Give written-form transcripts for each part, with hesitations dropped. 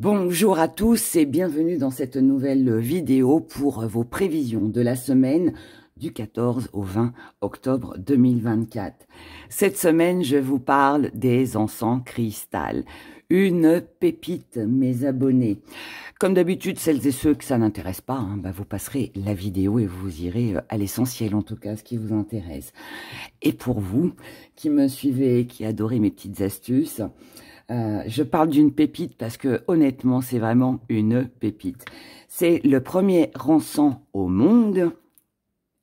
Bonjour à tous et bienvenue dans cette nouvelle vidéo pour vos prévisions de la semaine du 14 au 20 octobre 2024. Cette semaine, je vous parle des encens cristal. Une pépite, mes abonnés. Comme d'habitude, celles et ceux que ça n'intéresse pas, vous passerez la vidéo et vous irez à l'essentiel, en tout cas, ce qui vous intéresse. Et pour vous qui me suivez, qui adorez mes petites astuces, je parle d'une pépite parce que honnêtement, c'est vraiment une pépite. C'est le premier encens au monde.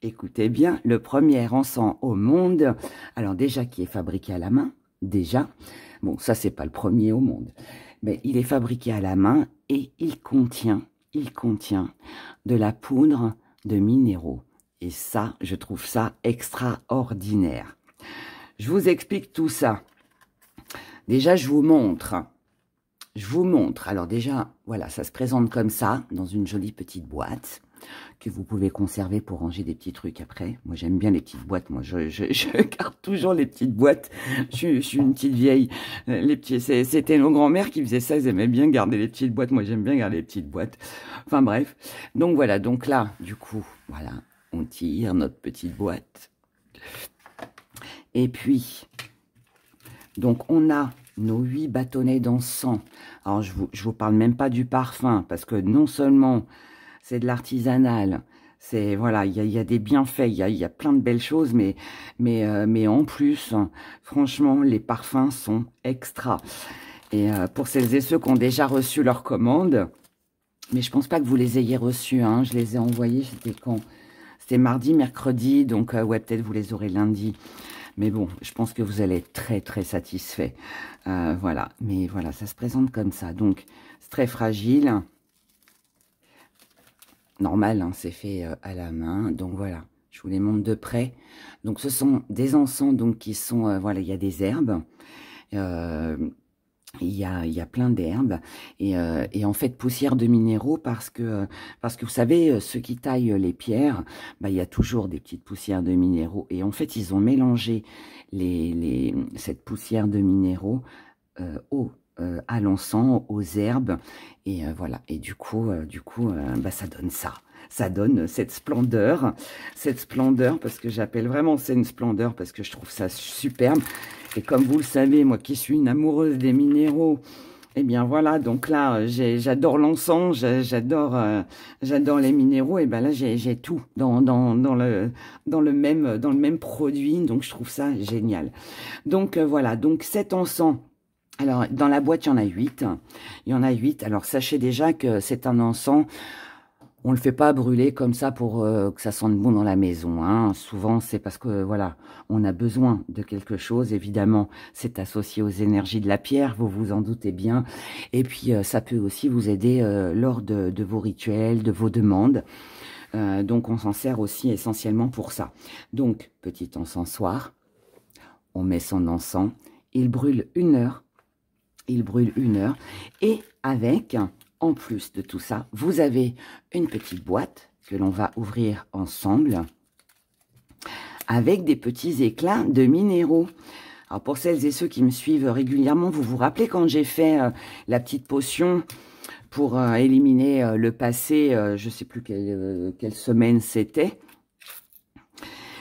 Écoutez bien, le premier encens au monde. Alors déjà, qui est fabriqué à la main, déjà. Bon, ça, c'est pas le premier au monde. Mais il est fabriqué à la main et il contient de la poudre de minéraux. Et ça, je trouve ça extraordinaire. Je vous explique tout ça. Déjà, je vous montre. Alors déjà, voilà, ça se présente comme ça, dans une jolie petite boîte, que vous pouvez conserver pour ranger des petits trucs après. Moi, j'aime bien les petites boîtes. Moi, je garde toujours les petites boîtes. Je suis une petite vieille. C'était nos grands-mères qui faisaient ça. Ils aimaient bien garder les petites boîtes. Moi, j'aime bien garder les petites boîtes. Enfin, bref. Donc, voilà. Donc là, du coup, voilà, on tire notre petite boîte. Et puis... donc, on a nos 8 bâtonnets d'encens. Alors, je vous parle même pas du parfum, parce que non seulement c'est de l'artisanal, c'est voilà, il y a des bienfaits, il y a plein de belles choses, mais en plus, franchement, les parfums sont extra. Et pour celles et ceux qui ont déjà reçu leur commande, mais je pense pas que vous les ayez reçus, hein, je les ai envoyés, c'était quand? C'était mardi, mercredi, donc ouais, peut-être vous les aurez lundi. Mais bon, je pense que vous allez être très, très satisfait. Voilà, mais voilà, ça se présente comme ça. Donc, c'est très fragile. Normal, hein, c'est fait à la main. Donc, voilà, je vous les montre de près. Donc, ce sont des encens donc, qui sont... voilà, il y a des herbes. Il y a plein d'herbes et en fait poussière de minéraux parce que vous savez, ceux qui taillent les pierres, il y a toujours des petites poussières de minéraux et en fait ils ont mélangé cette poussière de minéraux à l'encens, aux herbes et voilà, et du coup ça donne ça. Ça donne cette splendeur parce que j'appelle vraiment c'est une splendeur parce que je trouve ça superbe. Et comme vous le savez, moi qui suis une amoureuse des minéraux, eh bien voilà, donc là, j'adore l'encens, j'adore les minéraux, et ben là, j'ai tout dans le même produit, donc je trouve ça génial. Donc voilà, donc cet encens, alors dans la boîte, il y en a 8. Il y en a 8, alors sachez déjà que c'est un encens... on ne le fait pas brûler comme ça pour que ça sente bon dans la maison. Hein. Souvent, c'est parce que, voilà, on a besoin de quelque chose. Évidemment, c'est associé aux énergies de la pierre, vous vous en doutez bien. Et puis, ça peut aussi vous aider lors de vos rituels, de vos demandes. Donc, on s'en sert aussi essentiellement pour ça. Donc, petit encensoir, on met son encens. Il brûle 1 heure. Il brûle 1 heure. Et avec... en plus de tout ça, vous avez une petite boîte que l'on va ouvrir ensemble avec des petits éclats de minéraux. Alors pour celles et ceux qui me suivent régulièrement, vous vous rappelez quand j'ai fait la petite potion pour éliminer le passé, je ne sais plus quelle semaine c'était,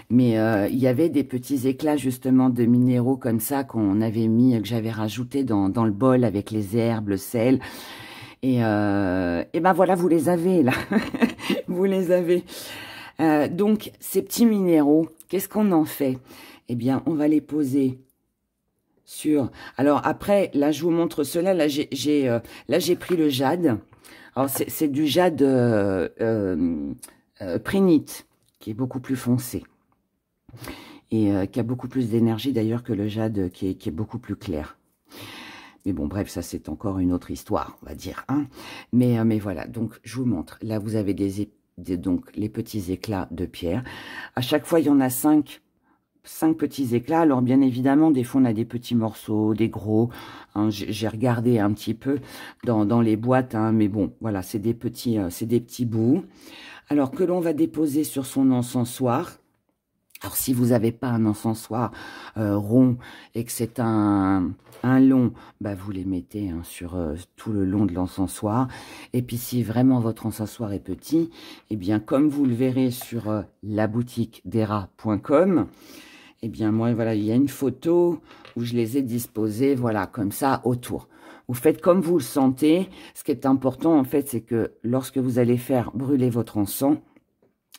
mais il y avait des petits éclats justement de minéraux comme ça qu'on avait mis, que j'avais rajouté dans le bol avec les herbes, le sel. Et ben voilà, vous les avez là, vous les avez. Donc ces petits minéraux, qu'est-ce qu'on en fait? Eh bien, on va les poser sur... alors après, là je vous montre cela. Là j'ai pris le jade. Alors c'est du jade prénite qui est beaucoup plus foncé et qui a beaucoup plus d'énergie d'ailleurs que le jade qui est beaucoup plus clair. Mais bon, bref, ça, c'est encore une autre histoire, on va dire. Hein. Mais voilà, donc, je vous montre. Là, vous avez donc les petits éclats de pierre. À chaque fois, il y en a 5 petits éclats. Alors, bien évidemment, des fois, on a des petits morceaux, des gros. Hein. J'ai regardé un petit peu dans les boîtes. Hein, mais bon, voilà, c'est des petits bouts. Alors, que l'on va déposer sur son encensoir. Alors, si vous n'avez pas un encensoir rond et que c'est un long, bah, vous les mettez hein, sur tout le long de l'encensoir. Et puis, si vraiment votre encensoir est petit, eh bien, comme vous le verrez sur la boutique dera.com, eh bien, moi, voilà, il y a une photo où je les ai disposés, voilà, comme ça, autour. Vous faites comme vous le sentez. Ce qui est important, en fait, c'est que lorsque vous allez faire brûler votre encens,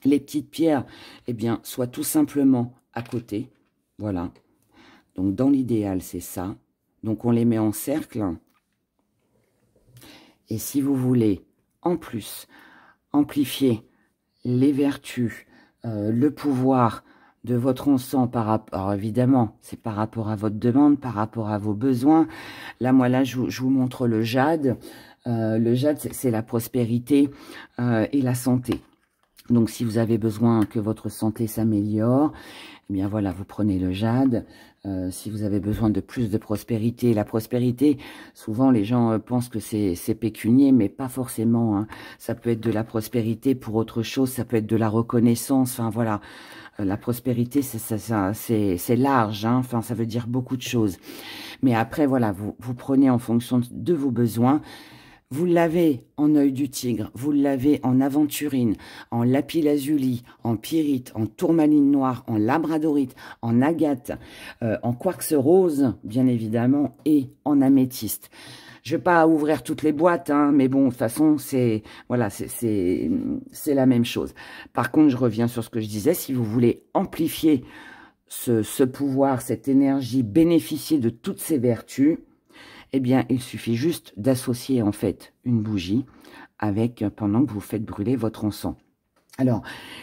les petites pierres, eh bien, soient tout simplement à côté. Voilà. Donc, dans l'idéal, c'est ça. Donc, on les met en cercle. Et si vous voulez, en plus, amplifier les vertus, le pouvoir de votre encens par rapport, alors évidemment, c'est par rapport à votre demande, par rapport à vos besoins. Là, moi, là, je vous montre le jade. Le jade, c'est la prospérité et la santé. Donc, si vous avez besoin que votre santé s'améliore, eh bien voilà, vous prenez le jade. Si vous avez besoin de plus de prospérité, la prospérité, souvent les gens pensent que c'est pécunier, mais pas forcément. Hein. Ça peut être de la prospérité pour autre chose, ça peut être de la reconnaissance. Enfin voilà, la prospérité, c'est large. Hein. Enfin, ça veut dire beaucoup de choses. Mais après, voilà, vous prenez en fonction de vos besoins. Vous l'avez en œil du tigre, vous l'avez en aventurine, en lapis-lazuli, en pyrite, en tourmaline noire, en labradorite, en agate, en quartz rose, bien évidemment, et en améthyste. Je ne vais pas ouvrir toutes les boîtes, hein, mais bon, de toute façon, c'est voilà, c'est la même chose. Par contre, je reviens sur ce que je disais, si vous voulez amplifier ce pouvoir, cette énergie, bénéficier de toutes ces vertus, eh bien, il suffit juste d'associer en fait une bougie avec pendant que vous faites brûler votre encens. Alors,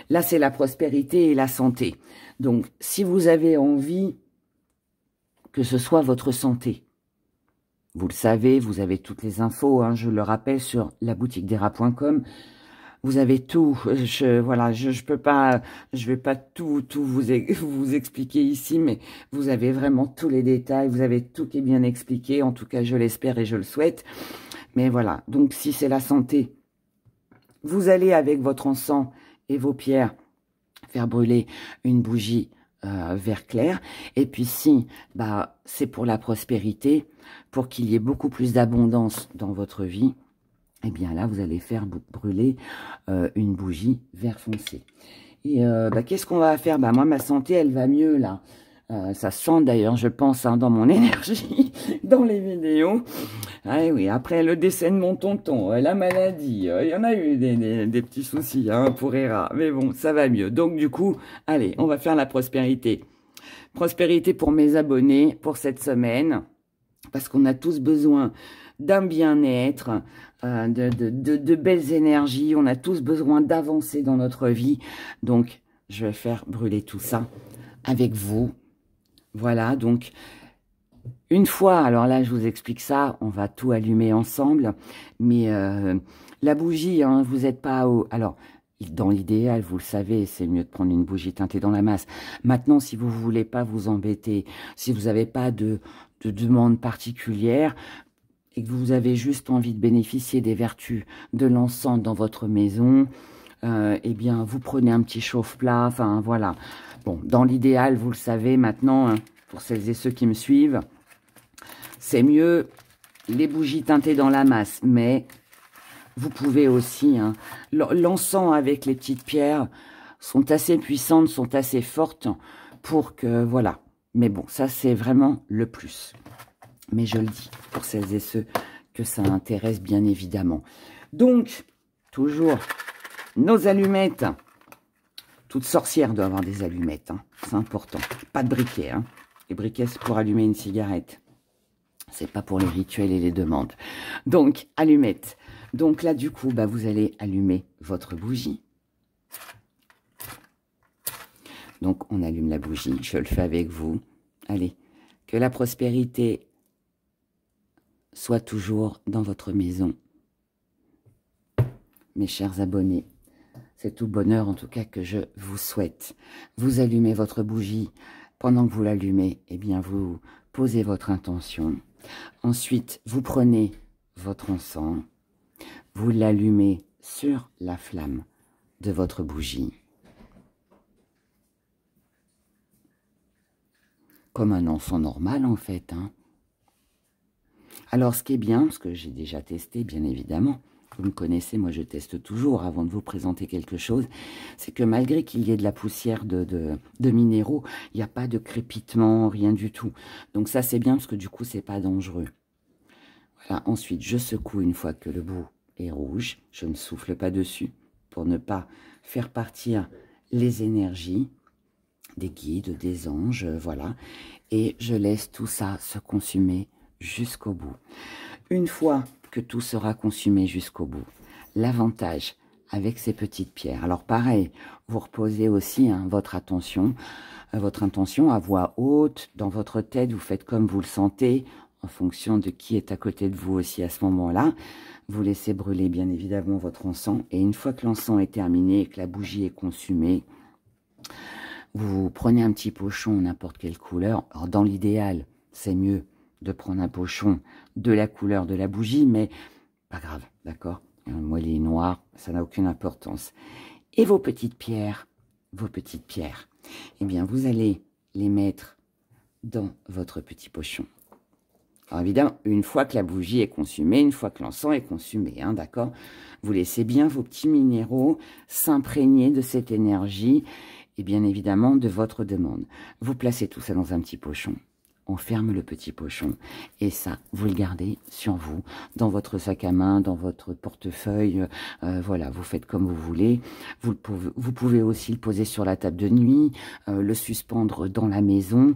là, c'est la prospérité et la santé. Donc, si vous avez envie que ce soit votre santé, vous le savez, vous avez toutes les infos, hein, je le rappelle, sur laboutiquedera.com. Vous avez tout. Voilà, je peux pas, je vais pas tout vous expliquer ici, mais vous avez vraiment tous les détails. Vous avez tout qui est bien expliqué. En tout cas, je l'espère et je le souhaite. Mais voilà. Donc, si c'est la santé, vous allez avec votre encens et vos pierres faire brûler une bougie vert clair. Et puis, si, bah, c'est pour la prospérité, pour qu'il y ait beaucoup plus d'abondance dans votre vie. Eh bien là, vous allez faire brûler une bougie vert foncé. Et bah, qu'est-ce qu'on va faire? Bah, moi, ma santé, elle va mieux là. Ça se sent d'ailleurs, je pense, hein, dans mon énergie, dans les vidéos. Ah oui, après le décès de mon tonton, la maladie, il y en a eu des petits soucis hein, pour Hera. Mais bon, ça va mieux. Donc du coup, allez, on va faire la prospérité. Prospérité pour mes abonnés pour cette semaine. Parce qu'on a tous besoin d'un bien-être, de belles énergies. On a tous besoin d'avancer dans notre vie. Donc, je vais faire brûler tout ça avec vous. Voilà, donc, une fois, alors là, je vous explique ça, on va tout allumer ensemble. Mais la bougie, hein, vous n'êtes pas au... Alors, dans l'idéal, vous le savez, c'est mieux de prendre une bougie teintée dans la masse. Maintenant, si vous ne voulez pas vous embêter, si vous n'avez pas de demande particulière et que vous avez juste envie de bénéficier des vertus de l'encens dans votre maison, eh bien, vous prenez un petit chauffe-plat, enfin, voilà. Bon, dans l'idéal, vous le savez maintenant, hein, pour celles et ceux qui me suivent, c'est mieux les bougies teintées dans la masse, mais vous pouvez aussi, hein, l'encens avec les petites pierres sont assez puissantes, sont assez fortes pour que, voilà. Mais bon, ça, c'est vraiment le plus. Mais je le dis pour celles et ceux que ça intéresse, bien évidemment. Donc, toujours nos allumettes. Toute sorcière doit avoir des allumettes. Hein. C'est important. Pas de briquet. Hein. Les briquets, c'est pour allumer une cigarette. C'est pas pour les rituels et les demandes. Donc, allumettes. Donc là, du coup, bah, vous allez allumer votre bougie. Donc, on allume la bougie. Je le fais avec vous. Allez, que la prospérité soit toujours dans votre maison. Mes chers abonnés, c'est tout bonheur en tout cas que je vous souhaite. Vous allumez votre bougie. Pendant que vous l'allumez, eh bien, vous posez votre intention. Ensuite, vous prenez votre encens. Vous l'allumez sur la flamme de votre bougie. comme un enfant normal en fait, hein. Alors ce qui est bien, parce que j'ai déjà testé bien évidemment, vous me connaissez, moi je teste toujours avant de vous présenter quelque chose, c'est que malgré qu'il y ait de la poussière de minéraux, il n'y a pas de crépitement, rien du tout. Donc ça c'est bien parce que du coup c'est pas dangereux. Voilà, ensuite je secoue une fois que le bout est rouge, je ne souffle pas dessus pour ne pas faire partir les énergies des guides, des anges, voilà. Et je laisse tout ça se consumer jusqu'au bout. Une fois que tout sera consumé jusqu'au bout, l'avantage avec ces petites pierres, alors pareil, vous reposez aussi hein, votre intention à voix haute, dans votre tête, vous faites comme vous le sentez, en fonction de qui est à côté de vous aussi à ce moment-là. Vous laissez brûler bien évidemment votre encens, et une fois que l'encens est terminé et que la bougie est consumée, vous prenez un petit pochon, n'importe quelle couleur. Alors dans l'idéal, c'est mieux de prendre un pochon de la couleur de la bougie, mais pas grave, d'accord? Moi, les noirs, ça n'a aucune importance. Et vos petites pierres, eh bien, vous allez les mettre dans votre petit pochon. Alors évidemment, une fois que la bougie est consumée, une fois que l'encens est consumé, hein, d'accord? Vous laissez bien vos petits minéraux s'imprégner de cette énergie et bien évidemment de votre demande. Vous placez tout ça dans un petit pochon. On ferme le petit pochon et ça, vous le gardez sur vous, dans votre sac à main, dans votre portefeuille. Voilà, vous faites comme vous voulez. Vous pouvez aussi le poser sur la table de nuit, le suspendre dans la maison.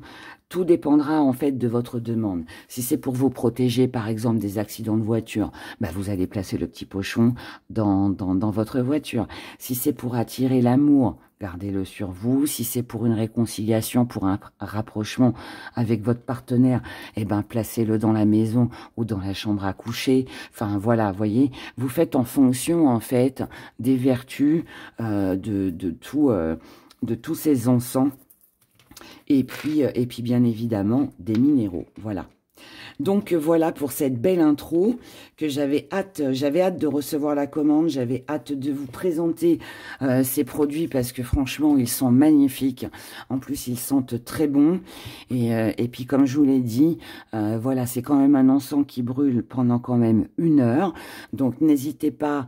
Tout dépendra en fait de votre demande. Si c'est pour vous protéger par exemple des accidents de voiture, bah, vous allez placer le petit pochon dans votre voiture. Si c'est pour attirer l'amour, gardez-le sur vous. Si c'est pour une réconciliation, pour un rapprochement avec votre partenaire, eh ben placez-le dans la maison ou dans la chambre à coucher. Enfin voilà, voyez, vous faites en fonction en fait des vertus de tous ces encens. Et puis bien évidemment, des minéraux, voilà. Donc voilà pour cette belle intro que j'avais hâte de recevoir la commande, j'avais hâte de vous présenter ces produits parce que franchement ils sont magnifiques, en plus ils sentent très bon et puis comme je vous l'ai dit, voilà c'est quand même un encens qui brûle pendant quand même 1 heure, donc n'hésitez pas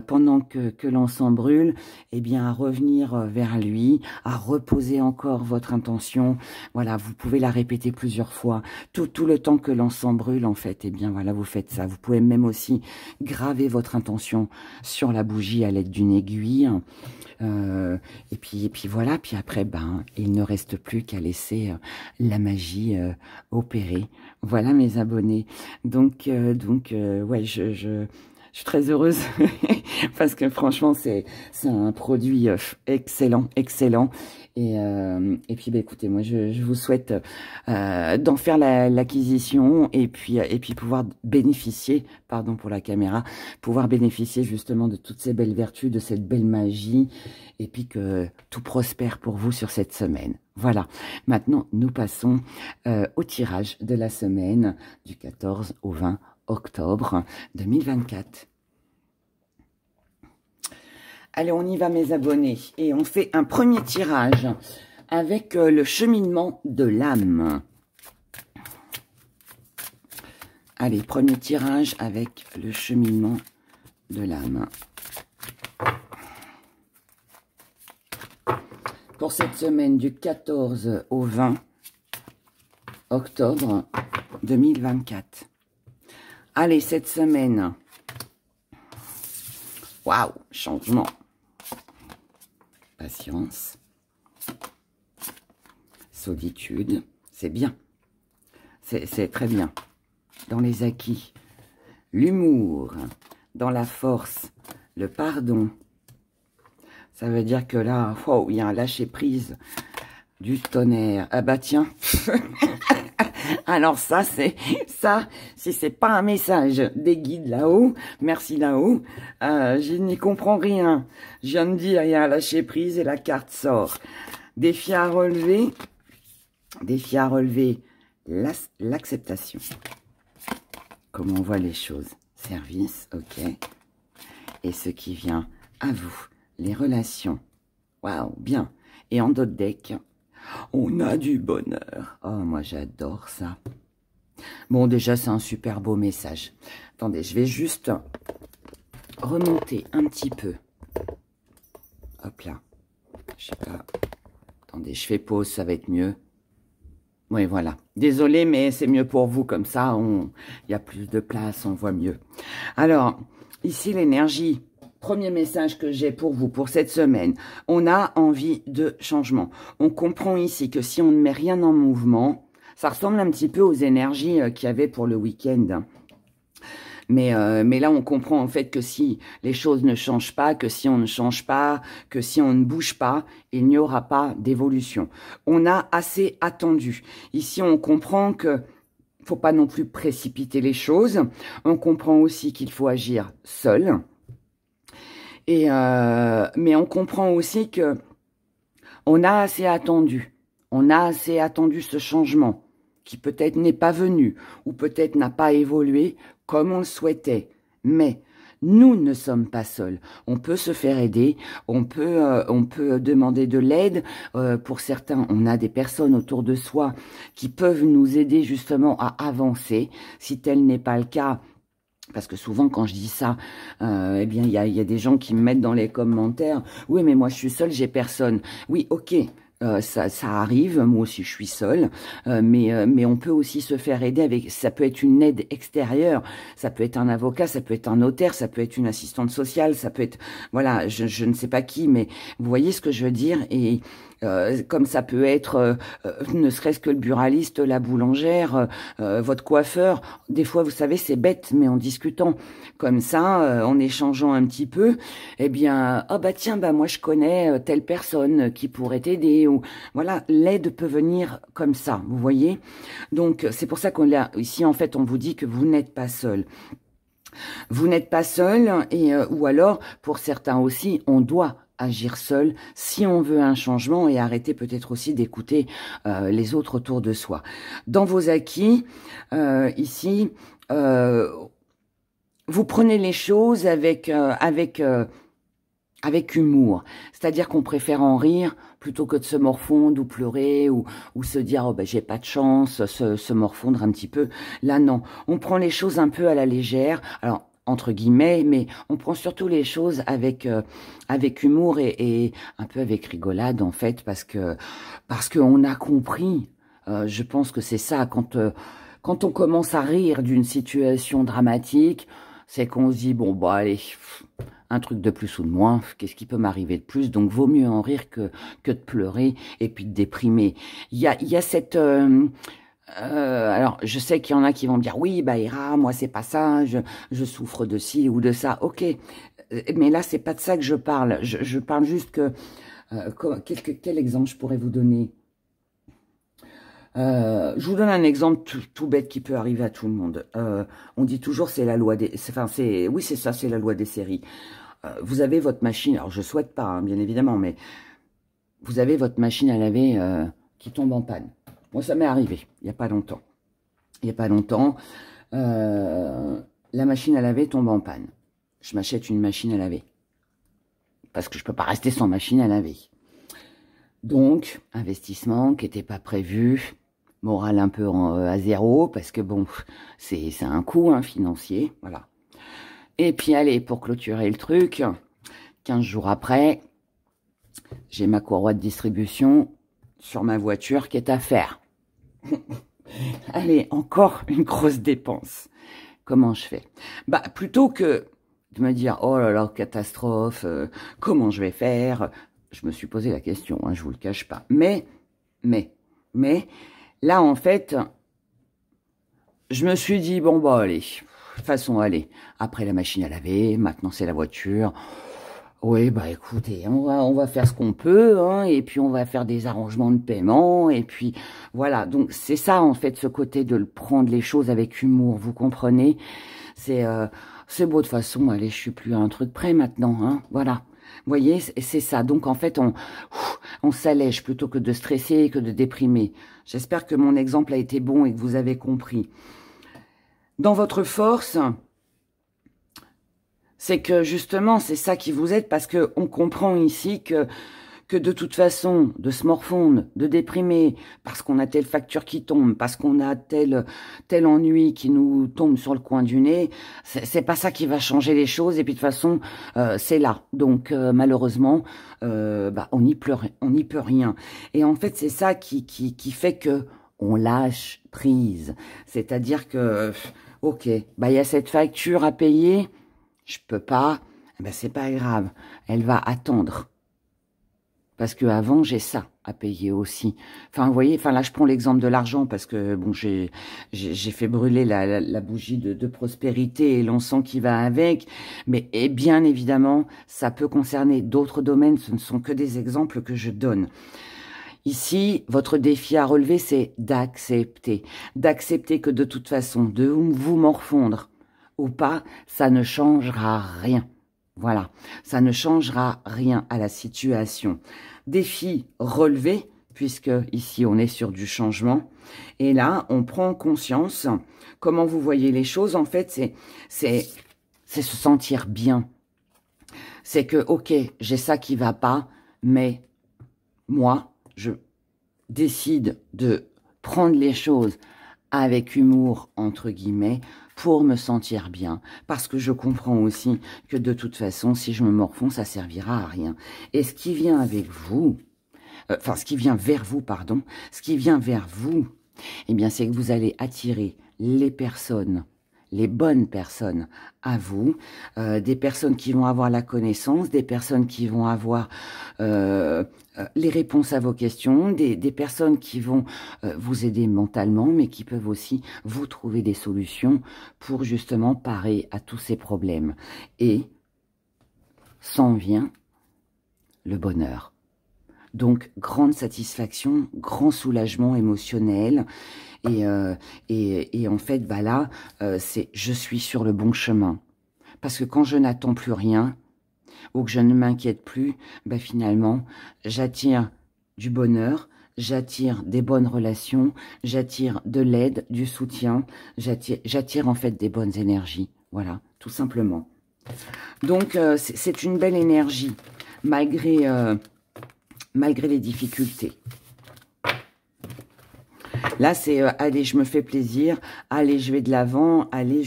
pendant que l'encens brûle, eh bien à revenir vers lui, à reposer encore votre intention, voilà vous pouvez la répéter plusieurs fois, tout le temps que l'encens brûle en fait, et bien voilà vous faites ça. Vous pouvez même aussi graver votre intention sur la bougie à l'aide d'une aiguille. Et puis voilà, puis après ben il ne reste plus qu'à laisser la magie opérer. Voilà mes abonnés. Donc ouais je suis très heureuse parce que franchement c'est un produit excellent. Et puis bah, écoutez, moi je vous souhaite d'en faire l'acquisition et puis pouvoir bénéficier, pardon pour la caméra, pouvoir bénéficier justement de toutes ces belles vertus, de cette belle magie, et puis que tout prospère pour vous sur cette semaine. Voilà, maintenant nous passons au tirage de la semaine du 14 au 20 octobre 2024. Allez, on y va mes abonnés et on fait un premier tirage avec le cheminement de l'âme. Allez, premier tirage avec le cheminement de l'âme. Pour cette semaine du 14 au 20 octobre 2024. Allez, cette semaine. Waouh, changement. Patience. Solitude. C'est bien. C'est très bien. Dans les acquis. L'humour. Dans la force. Le pardon. Ça veut dire que là, wow, il y a un lâcher-prise du tonnerre. Ah bah tiens. Alors ça, si c'est pas un message des guides là-haut, merci là-haut, je n'y comprends rien. Je viens de dire, il y a un lâcher-prise et la carte sort. Défi à relever, l'acceptation. Comment on voit les choses. Service, ok. Et ce qui vient à vous, les relations. Waouh, bien. Et en d'autres deck, On a du bonheur. Oh, moi, j'adore ça. Bon, déjà, c'est un super beau message. Attendez, je vais juste remonter un petit peu. Hop là. Je sais pas. Attendez, je fais pause, ça va être mieux. Oui, voilà. Désolée, mais c'est mieux pour vous. Comme ça, il y a plus de place, on voit mieux. Alors, ici, l'énergie. Premier message que j'ai pour vous, pour cette semaine. On a envie de changement. On comprend ici que si on ne met rien en mouvement, ça ressemble un petit peu aux énergies qu'il y avait pour le week-end. Mais là, on comprend en fait que si les choses ne changent pas, que si on ne change pas, que si on ne bouge pas, il n'y aura pas d'évolution. On a assez attendu. Ici, on comprend que faut pas non plus précipiter les choses. On comprend aussi qu'il faut agir seul. Mais on comprend aussi que on a assez attendu. On a assez attendu ce changement qui peut-être n'est pas venu ou peut-être n'a pas évolué comme on le souhaitait. Mais nous ne sommes pas seuls. On peut se faire aider, on peut demander de l'aide. Pour certains, on a des personnes autour de soi qui peuvent nous aider justement à avancer. Si tel n'est pas le cas, parce que souvent, quand je dis ça, eh bien, il y a des gens qui me mettent dans les commentaires « Oui, mais moi, je suis seule, j'ai personne. » Oui, ok, ça arrive, moi aussi, je suis seule, mais on peut aussi se faire aider avec... Ça peut être une aide extérieure, ça peut être un avocat, ça peut être un notaire, ça peut être une assistante sociale, ça peut être... Voilà, je ne sais pas qui, mais vous voyez ce que je veux dire. Et... comme ça peut être ne serait-ce que le buraliste, la boulangère, votre coiffeur. Des fois, vous savez, c'est bête, mais en discutant comme ça, en échangeant un petit peu, eh bien, ah bah tiens, bah moi je connais telle personne qui pourrait t'aider. Ou voilà, l'aide peut venir comme ça, vous voyez. Donc c'est pour ça qu'on a ici en fait, on vous dit que vous n'êtes pas seul. Vous n'êtes pas seul, et ou alors pour certains aussi, on doit agir seul si on veut un changement et arrêter peut-être aussi d'écouter les autres autour de soi. Dans vos acquis, ici, vous prenez les choses avec humour. C'est-à-dire qu'on préfère en rire plutôt que de se morfondre ou pleurer ou se dire « Oh ben j'ai pas de chance », se morfondre un petit peu. Là non, on prend les choses un peu à la légère. Alors, entre guillemets, mais on prend surtout les choses avec humour et un peu avec rigolade en fait, parce qu'on a compris. Je pense que c'est ça, quand on commence à rire d'une situation dramatique, c'est qu'on se dit bon bah allez, un truc de plus ou de moins, qu'est-ce qui peut m'arriver de plus? Donc vaut mieux en rire que de pleurer et puis de déprimer. Il y a cette alors, je sais qu'il y en a qui vont me dire, oui, bah, Ira, moi, c'est pas ça, je souffre de ci ou de ça. Ok, mais là, c'est pas de ça que je parle. Je parle juste que, quel exemple je pourrais vous donner? Je vous donne un exemple tout bête qui peut arriver à tout le monde. On dit toujours, c'est la loi des, oui, c'est ça, c'est la loi des séries. Vous avez votre machine, alors je souhaite pas, hein, bien évidemment, mais vous avez votre machine à laver qui tombe en panne. Moi, ça m'est arrivé, il n'y a pas longtemps. Il n'y a pas longtemps, la machine à laver tombe en panne. Je m'achète une machine à laver. Parce que je ne peux pas rester sans machine à laver. Donc, investissement qui n'était pas prévu, morale un peu à zéro, parce que bon, c'est un coût hein, financier, voilà. Et puis allez, pour clôturer le truc, 15 jours après, j'ai ma courroie de distribution sur ma voiture qui est à faire. Allez, encore une grosse dépense. Comment je fais? Bah, plutôt que de me dire, oh là là, catastrophe, comment je vais faire? Je me suis posé la question, hein, je vous le cache pas. Mais, là, en fait, je me suis dit, bon, bah, allez, de toute façon, allez, après la machine à laver, maintenant c'est la voiture. Oui, bah écoutez, on va faire ce qu'on peut, hein, et puis on va faire des arrangements de paiement, et puis voilà. Donc c'est ça en fait, ce côté de prendre les choses avec humour, vous comprenez? C'est beau de façon, allez, je suis plus à un truc près maintenant, hein, voilà. Vous voyez, c'est ça. Donc en fait, on s'allège plutôt que de stresser et que de déprimer. J'espère que mon exemple a été bon et que vous avez compris. Dans votre force, c'est que justement, c'est ça qui vous aide parce qu'on comprend ici que que de toute façon, de se morfondre, de déprimer, parce qu'on a telle facture qui tombe, parce qu'on a tel ennui qui nous tombe sur le coin du nez, c'est pas ça qui va changer les choses. Et puis de toute façon, c'est là. Donc malheureusement, on n'y peut rien. Et en fait, c'est ça qui fait que on lâche prise. C'est-à-dire que, ok, il y a cette facture à payer, je peux pas, c'est pas grave, elle va attendre. Parce que avant j'ai ça à payer aussi. Enfin, vous voyez, là, je prends l'exemple de l'argent parce que, bon, j'ai fait brûler la bougie de prospérité et l'encens qui va avec. Mais, et bien évidemment, ça peut concerner d'autres domaines. Ce ne sont que des exemples que je donne. Ici, votre défi à relever, c'est d'accepter. D'accepter que de toute façon, de vous morfondre ou pas, ça ne changera rien. Voilà, ça ne changera rien à la situation. Défi relevé, puisque ici, on est sur du changement. Et là, on prend conscience. Comment vous voyez les choses, en fait, c'est se sentir bien. C'est que, ok, j'ai ça qui va pas, mais moi, je décide de prendre les choses avec humour, entre guillemets, pour me sentir bien. Parce que je comprends aussi que de toute façon, si je me morfonds, ça servira à rien. Et ce qui vient avec vous, ce qui vient vers vous, pardon, ce qui vient vers vous, eh bien, c'est que vous allez attirer les personnes, les bonnes personnes à vous, des personnes qui vont avoir la connaissance, des personnes qui vont avoir les réponses à vos questions, des personnes qui vont vous aider mentalement, mais qui peuvent aussi vous trouver des solutions pour justement parer à tous ces problèmes. Et s'en vient le bonheur. Donc, grande satisfaction, grand soulagement émotionnel. Et en fait, là, c'est je suis sur le bon chemin. Parce que quand je n'attends plus rien, ou que je ne m'inquiète plus, finalement, j'attire du bonheur, j'attire des bonnes relations, j'attire de l'aide, du soutien, j'attire en fait des bonnes énergies. Voilà, tout simplement. Donc, c'est une belle énergie, malgré les difficultés. Là, c'est allez, je me fais plaisir, allez, je vais de l'avant, allez,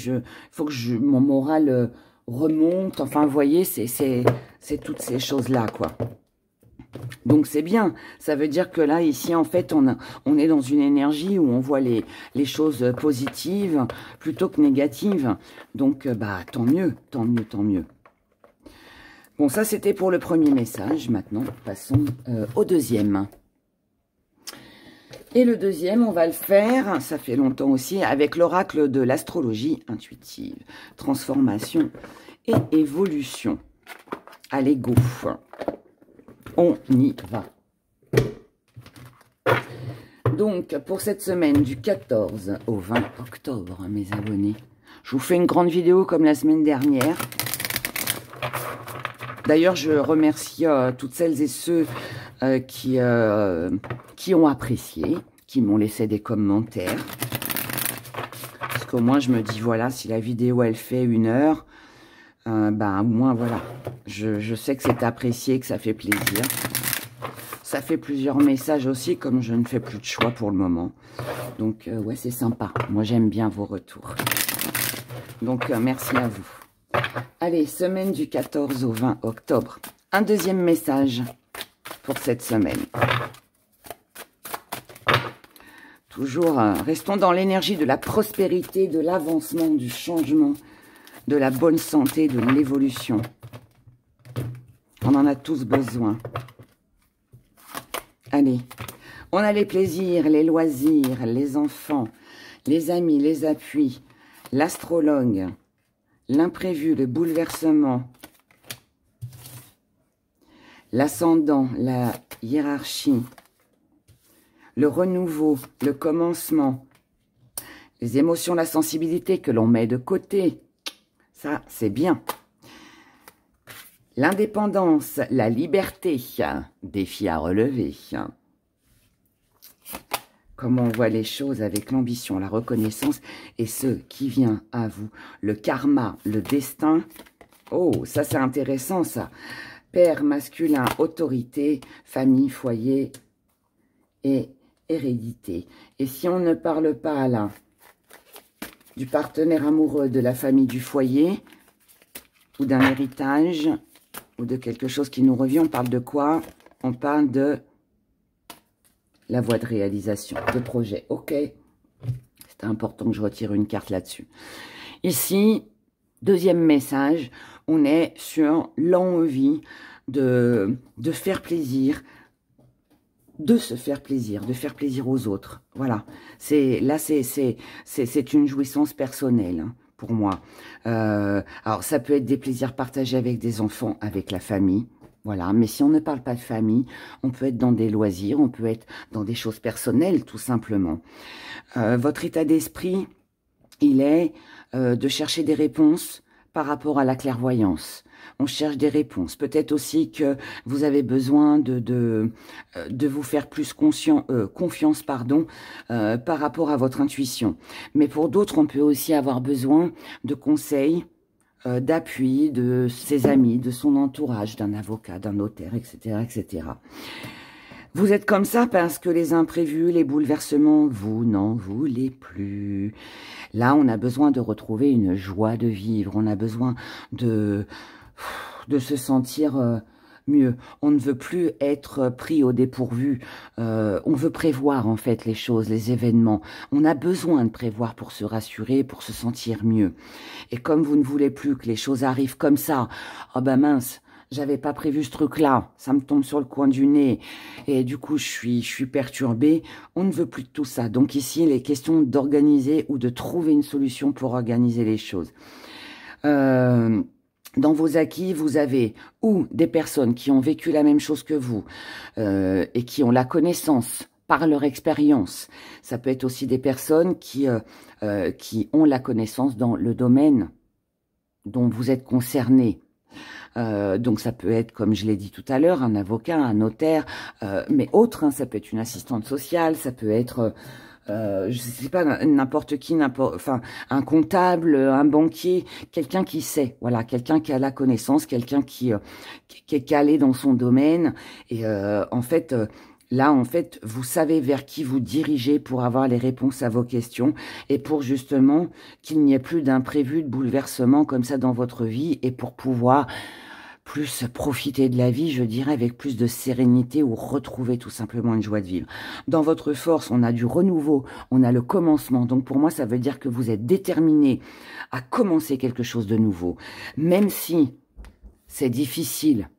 faut que mon moral remonte. Enfin, vous voyez, c'est toutes ces choses-là, quoi. Donc, c'est bien. Ça veut dire que là, ici, en fait, on est dans une énergie où on voit les choses positives plutôt que négatives. Donc, tant mieux, tant mieux, tant mieux. Bon, ça, c'était pour le premier message. Maintenant, passons au deuxième. Et le deuxième, on va le faire, ça fait longtemps aussi, avec l'oracle de l'astrologie intuitive. Transformation et évolution. Allez, go. On y va. Donc, pour cette semaine du 14 au 20 octobre, mes abonnés, je vous fais une grande vidéo comme la semaine dernière. D'ailleurs, je remercie toutes celles et ceux qui ont apprécié, qui m'ont laissé des commentaires. Parce qu'au moins, je me dis, voilà, si la vidéo, elle fait 1 heure, au moins, voilà. Je sais que c'est apprécié, que ça fait plaisir. Ça fait plusieurs messages aussi, comme je ne fais plus de choix pour le moment. Donc, ouais, c'est sympa. Moi, j'aime bien vos retours. Donc, merci à vous. Allez, semaine du 14 au 20 octobre. Un deuxième message pour cette semaine. Toujours, restons dans l'énergie de la prospérité, de l'avancement, du changement, de la bonne santé, de l'évolution. On en a tous besoin. Allez, on a les plaisirs, les loisirs, les enfants, les amis, les appuis, l'astrologue, l'imprévu, le bouleversement, l'ascendant, la hiérarchie, le renouveau, le commencement, les émotions, la sensibilité que l'on met de côté. Ça, c'est bien. L'indépendance, la liberté, défi à relever. Comment on voit les choses avec l'ambition, la reconnaissance et ce qui vient à vous. Le karma, le destin. Oh, ça c'est intéressant ça. Père masculin, autorité, famille, foyer et hérédité. Et si on ne parle pas là du partenaire amoureux, de la famille, du foyer, ou d'un héritage, ou de quelque chose qui nous revient, on parle de quoi? On parle de la voie de réalisation, de projet. Ok, c'est important que je retire une carte là-dessus. Ici, deuxième message, on est sur l'envie de faire plaisir, de se faire plaisir, de faire plaisir aux autres. Voilà, là c'est une jouissance personnelle hein, pour moi. Alors ça peut être des plaisirs partagés avec des enfants, avec la famille. Voilà, mais si on ne parle pas de famille, on peut être dans des loisirs, on peut être dans des choses personnelles tout simplement. Votre état d'esprit, il est de chercher des réponses par rapport à la clairvoyance. On cherche des réponses. Peut-être aussi que vous avez besoin de vous faire plus confiance par rapport à votre intuition. Mais pour d'autres, on peut aussi avoir besoin de conseils, d'appui de ses amis, de son entourage, d'un avocat, d'un notaire, etc., etc. Vous êtes comme ça parce que les imprévus, les bouleversements, vous n'en voulez plus. Là, on a besoin de retrouver une joie de vivre. On a besoin de se sentir mieux. On ne veut plus être pris au dépourvu. On veut prévoir en fait les choses, les événements. On a besoin de prévoir pour se rassurer, pour se sentir mieux. Et comme vous ne voulez plus que les choses arrivent comme ça, oh ben mince, j'avais pas prévu ce truc-là, ça me tombe sur le coin du nez, et du coup, je suis perturbée. On ne veut plus de tout ça. Donc ici, il est question d'organiser ou de trouver une solution pour organiser les choses. Dans vos acquis, vous avez ou des personnes qui ont vécu la même chose que vous et qui ont la connaissance par leur expérience. Ça peut être aussi des personnes qui ont la connaissance dans le domaine dont vous êtes concerné. Donc ça peut être, comme je l'ai dit tout à l'heure, un avocat, un notaire, mais autre, hein, ça peut être une assistante sociale, ça peut être, je sais pas, n'importe qui, enfin, un comptable, un banquier, quelqu'un qui sait, voilà, quelqu'un qui a la connaissance, quelqu'un qui est calé dans son domaine, et en fait... Là, en fait, vous savez vers qui vous dirigez pour avoir les réponses à vos questions et pour justement qu'il n'y ait plus d'imprévus, de bouleversements comme ça dans votre vie et pour pouvoir plus profiter de la vie, je dirais, avec plus de sérénité ou retrouver tout simplement une joie de vivre. Dans votre force, on a du renouveau, on a le commencement. Donc pour moi, ça veut dire que vous êtes déterminé à commencer quelque chose de nouveau. Même si c'est difficile,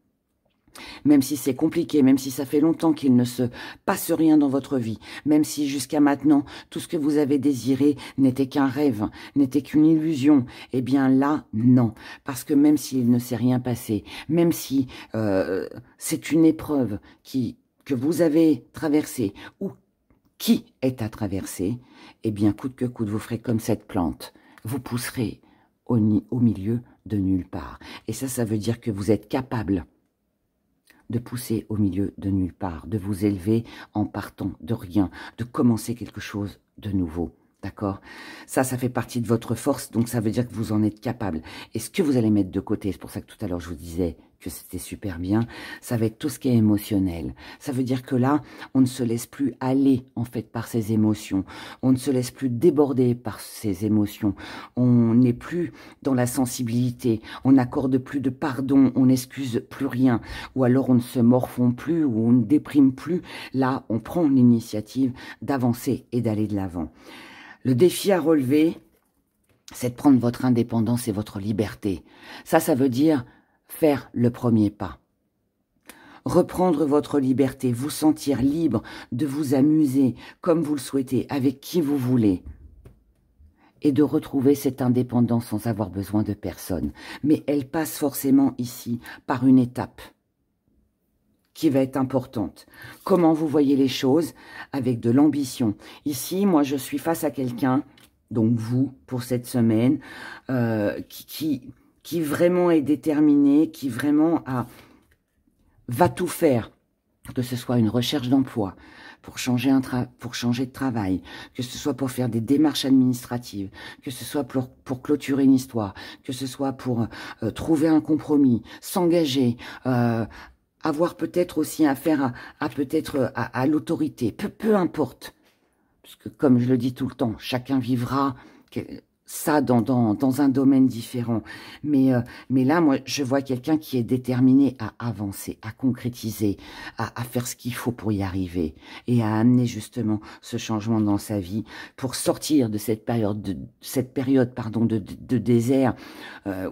même si c'est compliqué, même si ça fait longtemps qu'il ne se passe rien dans votre vie, même si jusqu'à maintenant, tout ce que vous avez désiré n'était qu'un rêve, n'était qu'une illusion, eh bien là, non. Parce que même s'il ne s'est rien passé, même si c'est une épreuve que vous avez traversée ou qui est à traverser, eh bien, coûte que coûte, vous ferez comme cette plante. Vous pousserez au milieu de nulle part. Et ça veut dire que vous êtes capable de pousser au milieu de nulle part, de vous élever en partant de rien, de commencer quelque chose de nouveau. D'accord? Ça fait partie de votre force, donc ça veut dire que vous en êtes capable. Et ce que vous allez mettre de côté, c'est pour ça que tout à l'heure je vous disais que c'était super bien, ça va être tout ce qui est émotionnel. Ça veut dire que là, on ne se laisse plus aller, en fait, par ses émotions. On ne se laisse plus déborder par ses émotions. On n'est plus dans la sensibilité. On n'accorde plus de pardon. On n'excuse plus rien. Ou alors on ne se morfond plus ou on ne déprime plus. Là, on prend l'initiative d'avancer et d'aller de l'avant. Le défi à relever, c'est de prendre votre indépendance et votre liberté. Ça veut dire faire le premier pas. Reprendre votre liberté, vous sentir libre de vous amuser comme vous le souhaitez, avec qui vous voulez. Et de retrouver cette indépendance sans avoir besoin de personne. Mais elle passe forcément ici par une étape qui va être importante. Comment vous voyez les choses avec de l'ambition. Ici, moi, je suis face à quelqu'un, donc vous, pour cette semaine, qui vraiment est déterminé, qui vraiment va tout faire que ce soit une recherche d'emploi, pour changer de travail, que ce soit pour faire des démarches administratives, que ce soit pour clôturer une histoire, que ce soit pour trouver un compromis, s'engager, avoir peut-être aussi affaire à l'autorité, peu importe. Parce que comme je le dis tout le temps, chacun vivra ça dans un domaine différent. Mais là, moi, je vois quelqu'un qui est déterminé à avancer, à concrétiser, à faire ce qu'il faut pour y arriver et à amener justement ce changement dans sa vie pour sortir de cette période de désert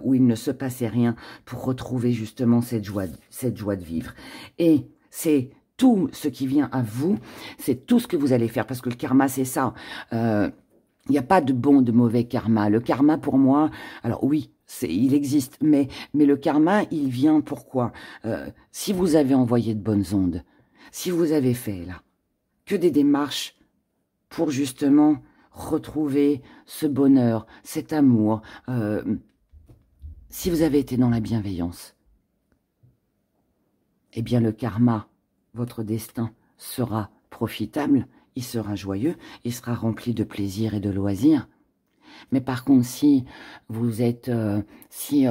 où il ne se passait rien, pour retrouver justement cette joie de vivre. Et c'est tout ce qui vient à vous, c'est tout ce que vous allez faire, parce que le karma, c'est ça. Il n'y a pas de bon, de mauvais karma. Le karma, pour moi, alors oui, il existe, mais le karma, il vient pourquoi? Si vous avez envoyé de bonnes ondes, si vous avez fait, là, que des démarches pour justement retrouver ce bonheur, cet amour, si vous avez été dans la bienveillance, eh bien le karma, votre destin, sera profitable, il sera joyeux, il sera rempli de plaisir et de loisirs. Mais par contre, si vous êtes,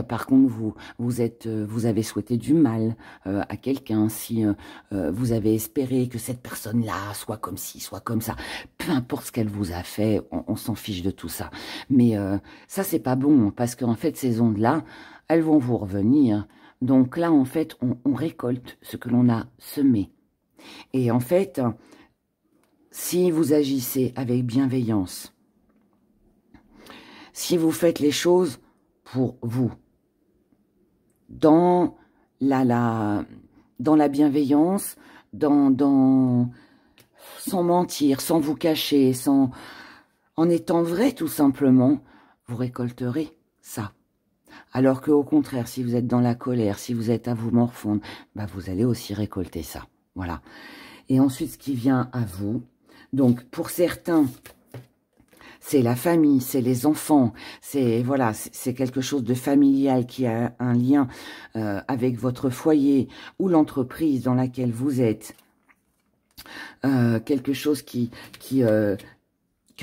par contre vous avez souhaité du mal à quelqu'un, si vous avez espéré que cette personne-là soit comme ci, soit comme ça, peu importe ce qu'elle vous a fait, on s'en fiche de tout ça. Mais ça, c'est pas bon, parce qu'en fait, ces ondes-là, elles vont vous revenir. Donc là, en fait, on récolte ce que l'on a semé. Et en fait, si vous agissez avec bienveillance, si vous faites les choses pour vous, dans la bienveillance, sans mentir, sans vous cacher, en étant vrai tout simplement, vous récolterez ça. Alors qu'au contraire, si vous êtes dans la colère, si vous êtes à vous morfondre, bah vous allez aussi récolter ça. Voilà. Et ensuite, ce qui vient à vous, donc pour certains, c'est la famille, c'est les enfants, c'est voilà, c'est quelque chose de familial qui a un lien avec votre foyer ou l'entreprise dans laquelle vous êtes. Quelque chose que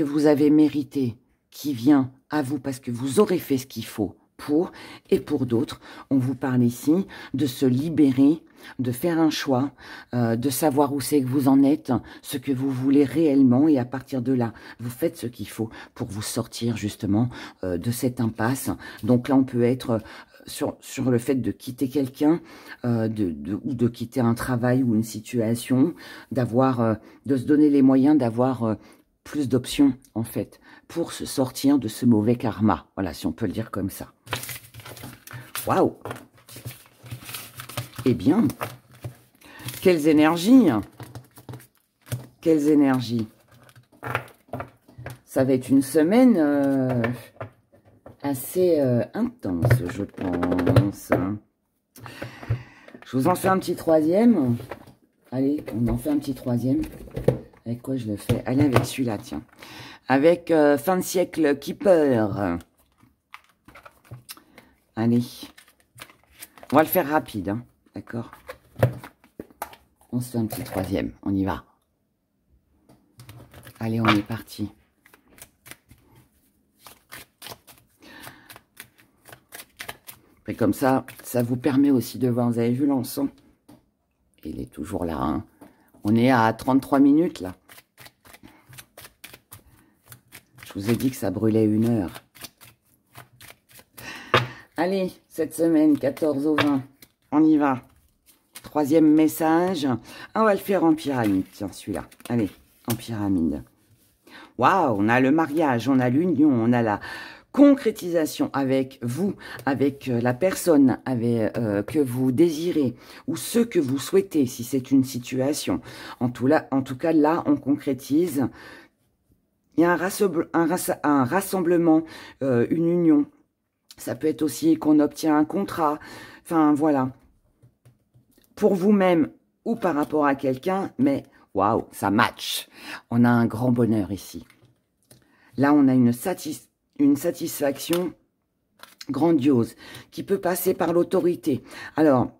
vous avez mérité, qui vient à vous parce que vous aurez fait ce qu'il faut pour, et pour d'autres, on vous parle ici de se libérer, de faire un choix, de savoir où c'est que vous en êtes, ce que vous voulez réellement, et à partir de là, vous faites ce qu'il faut pour vous sortir justement de cette impasse. Donc là, on peut être sur le fait de quitter quelqu'un, ou de quitter un travail ou une situation, de se donner les moyens d'avoir plus d'options, en fait, pour se sortir de ce mauvais karma. Voilà, si on peut le dire comme ça. Waouh! Eh bien, quelles énergies! Quelles énergies! Ça va être une semaine assez intense, je pense. Je vous en fais un petit troisième. Allez, on en fait un petit troisième. Avec quoi je le fais? Allez, avec celui-là, tiens. Avec fin de siècle Keeper. Allez. On va le faire rapide, hein. D'accord? On se fait un petit troisième. On y va. Allez, on est parti. Et comme ça, ça vous permet aussi de voir. Vous avez vu l'encens? Il est toujours là, hein. On est à 33 minutes, là. Je vous ai dit que ça brûlait 1 heure. Allez, cette semaine, 14 au 20, on y va. Troisième message. On va le faire en pyramide, tiens, celui-là. Allez, en pyramide. Waouh, on a le mariage, on a l'union, on a la concrétisation avec vous, avec la personne que vous désirez, ou ce que vous souhaitez, si c'est une situation. En tout cas, là, on concrétise. Il y a un rassemblement, une union. Ça peut être aussi qu'on obtient un contrat. Enfin, voilà. Pour vous-même ou par rapport à quelqu'un, mais waouh, ça match. On a un grand bonheur ici. Là, on a une satisfaction grandiose qui peut passer par l'autorité. Alors,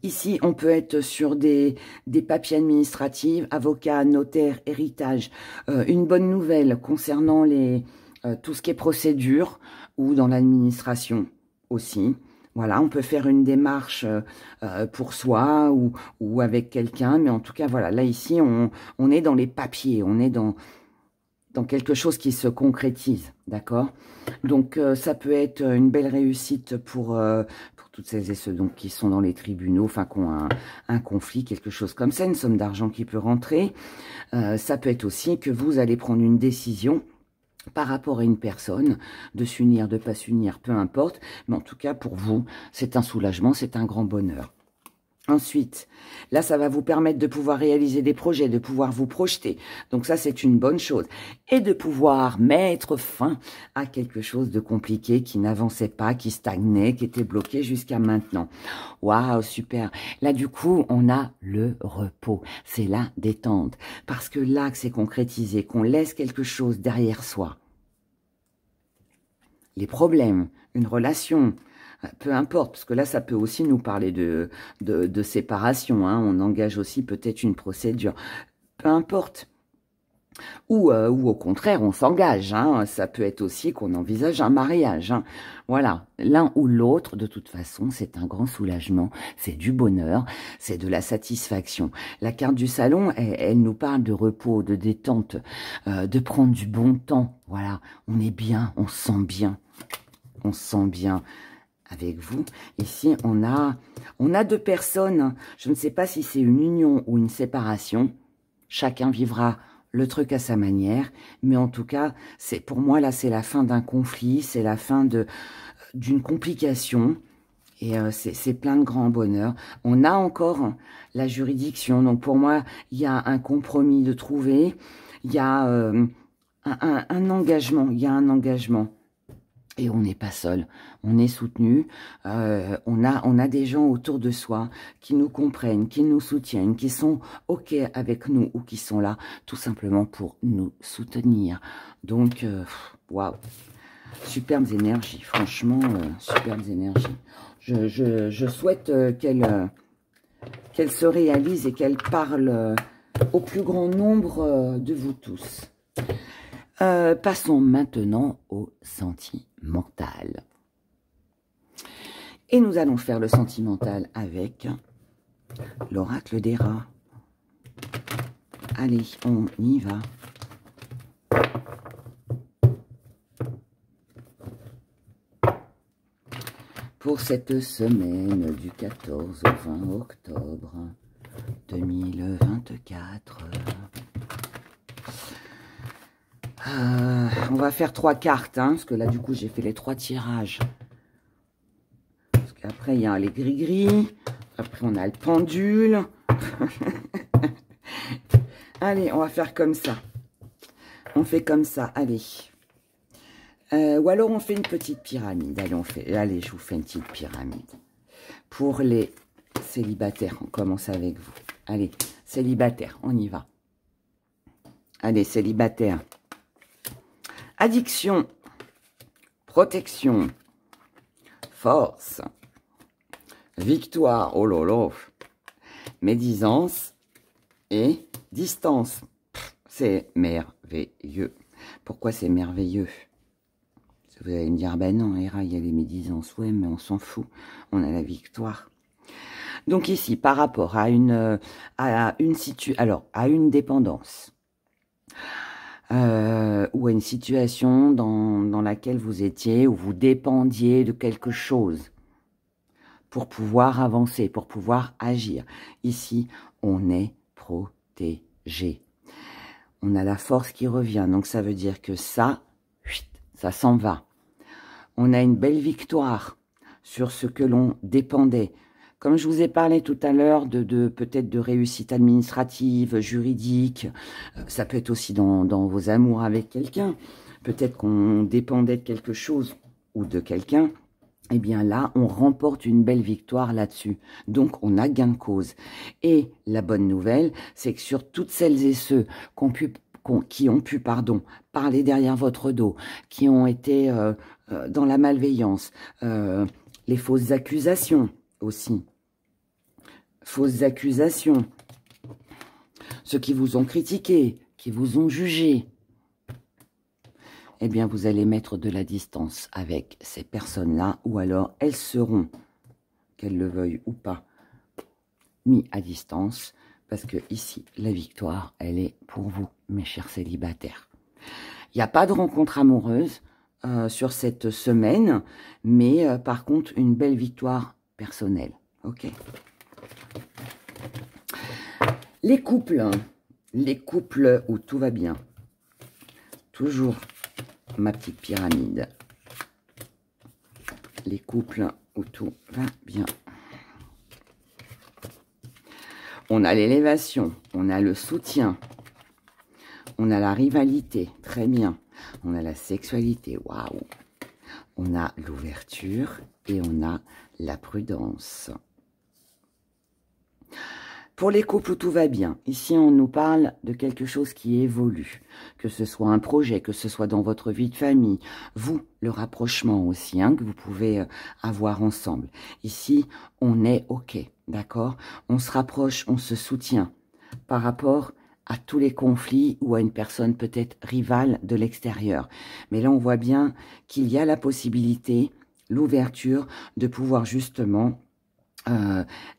Ici, on peut être sur des papiers administratifs, avocat, notaire, héritage. Une bonne nouvelle concernant tout ce qui est procédure ou dans l'administration aussi. Voilà, on peut faire une démarche pour soi ou avec quelqu'un. Mais en tout cas, voilà, là, ici, on est dans les papiers. On est dans quelque chose qui se concrétise, d'accord? Donc, ça peut être une belle réussite pour toutes celles et ceux donc, qui sont dans les tribunaux, enfin, qui ont un conflit, quelque chose comme ça, une somme d'argent qui peut rentrer. Ça peut être aussi que vous allez prendre une décision par rapport à une personne, de s'unir, de ne pas s'unir, peu importe. Mais en tout cas, pour vous, c'est un soulagement, c'est un grand bonheur. Ensuite, là, ça va vous permettre de pouvoir réaliser des projets, de pouvoir vous projeter. Donc ça, c'est une bonne chose. Et de pouvoir mettre fin à quelque chose de compliqué qui n'avançait pas, qui stagnait, qui était bloqué jusqu'à maintenant. Waouh, super. Là, du coup, on a le repos. C'est la détente. Parce que là, que c'est concrétisé, qu'on laisse quelque chose derrière soi. Les problèmes, une relation, peu importe, parce que là, ça peut aussi nous parler de séparation. Hein. On engage aussi peut-être une procédure. Peu importe. Ou au contraire, on s'engage. Hein. Ça peut être aussi qu'on envisage un mariage. Hein. Voilà, l'un ou l'autre, de toute façon, c'est un grand soulagement. C'est du bonheur, c'est de la satisfaction. La carte du salon, elle nous parle de repos, de détente, de prendre du bon temps. Voilà, on est bien, on se sent bien. On se sent bien avec vous. Ici, on a deux personnes. Je ne sais pas si c'est une union ou une séparation. Chacun vivra le truc à sa manière. Mais en tout cas, pour moi, là, c'est la fin d'un conflit. C'est la fin d'une complication. Et c'est plein de grands bonheurs. On a encore la juridiction. Donc, pour moi, il y a un compromis de trouver. Il y a un engagement. Il y a un engagement. Et on n'est pas seul, on est soutenu, on a des gens autour de soi qui nous comprennent, qui nous soutiennent, qui sont OK avec nous ou qui sont là tout simplement pour nous soutenir. Donc, waouh, superbes énergies, franchement, superbes énergies. Je souhaite qu'elle se réalise et qu'elle parle au plus grand nombre de vous tous. Passons maintenant au sentimental. Et nous allons faire le sentimental avec l'oracle des rats. Allez, on y va. Pour cette semaine du 14 au 20 octobre 2024... on va faire 3 cartes, hein, parce que là, du coup, j'ai fait les 3 tirages. Parce qu'après, il y a les gris-gris. Après, on a le pendule. Allez, on va faire comme ça. On fait comme ça, allez. Ou alors, on fait une petite pyramide. Allez, je vous fais une petite pyramide. Pour les célibataires, on commence avec vous. Allez, célibataire, on y va. Allez, célibataire. Addiction, protection, force, victoire, oh lolo, médisance et distance. C'est merveilleux. Pourquoi c'est merveilleux? Vous allez me dire, ben non, Héra, il y a les médisances. Ouais, mais on s'en fout. On a la victoire. Donc ici, par rapport à une dépendance, ou à une situation dans laquelle vous étiez, où vous dépendiez de quelque chose pour pouvoir avancer, pour pouvoir agir. Ici, on est protégé. On a la force qui revient, donc ça veut dire que ça s'en va. On a une belle victoire sur ce que l'on dépendait. Comme je vous ai parlé tout à l'heure peut-être de réussite administrative, juridique, ça peut être aussi dans vos amours avec quelqu'un. Peut-être qu'on dépendait de quelque chose ou de quelqu'un. Eh bien là, on remporte une belle victoire là-dessus. Donc, on a gain de cause. Et la bonne nouvelle, c'est que sur toutes celles et ceux qui ont pu parler derrière votre dos, qui ont été dans la malveillance, les fausses accusations, aussi. fausses accusations, ceux qui vous ont critiqué, qui vous ont jugé, eh bien, vous allez mettre de la distance avec ces personnes-là, ou alors elles seront, qu'elles le veuillent ou pas, mis à distance, parce que ici, la victoire, elle est pour vous, mes chers célibataires. Il n'y a pas de rencontre amoureuse sur cette semaine, mais par contre, une belle victoire personnelle. Ok. Les couples où tout va bien. Toujours ma petite pyramide. Les couples où tout va bien. On a l'élévation, on a le soutien, on a la rivalité, très bien. On a la sexualité, waouh. On a l'ouverture et on a la prudence. Pour les couples où tout va bien, ici on nous parle de quelque chose qui évolue, que ce soit un projet, que ce soit dans votre vie de famille, vous, le rapprochement aussi, hein, que vous pouvez avoir ensemble. Ici, on est OK, d'accord? On se rapproche, on se soutient par rapport à tous les conflits ou à une personne peut-être rivale de l'extérieur. Mais là, on voit bien qu'il y a la possibilité, l'ouverture de pouvoir justement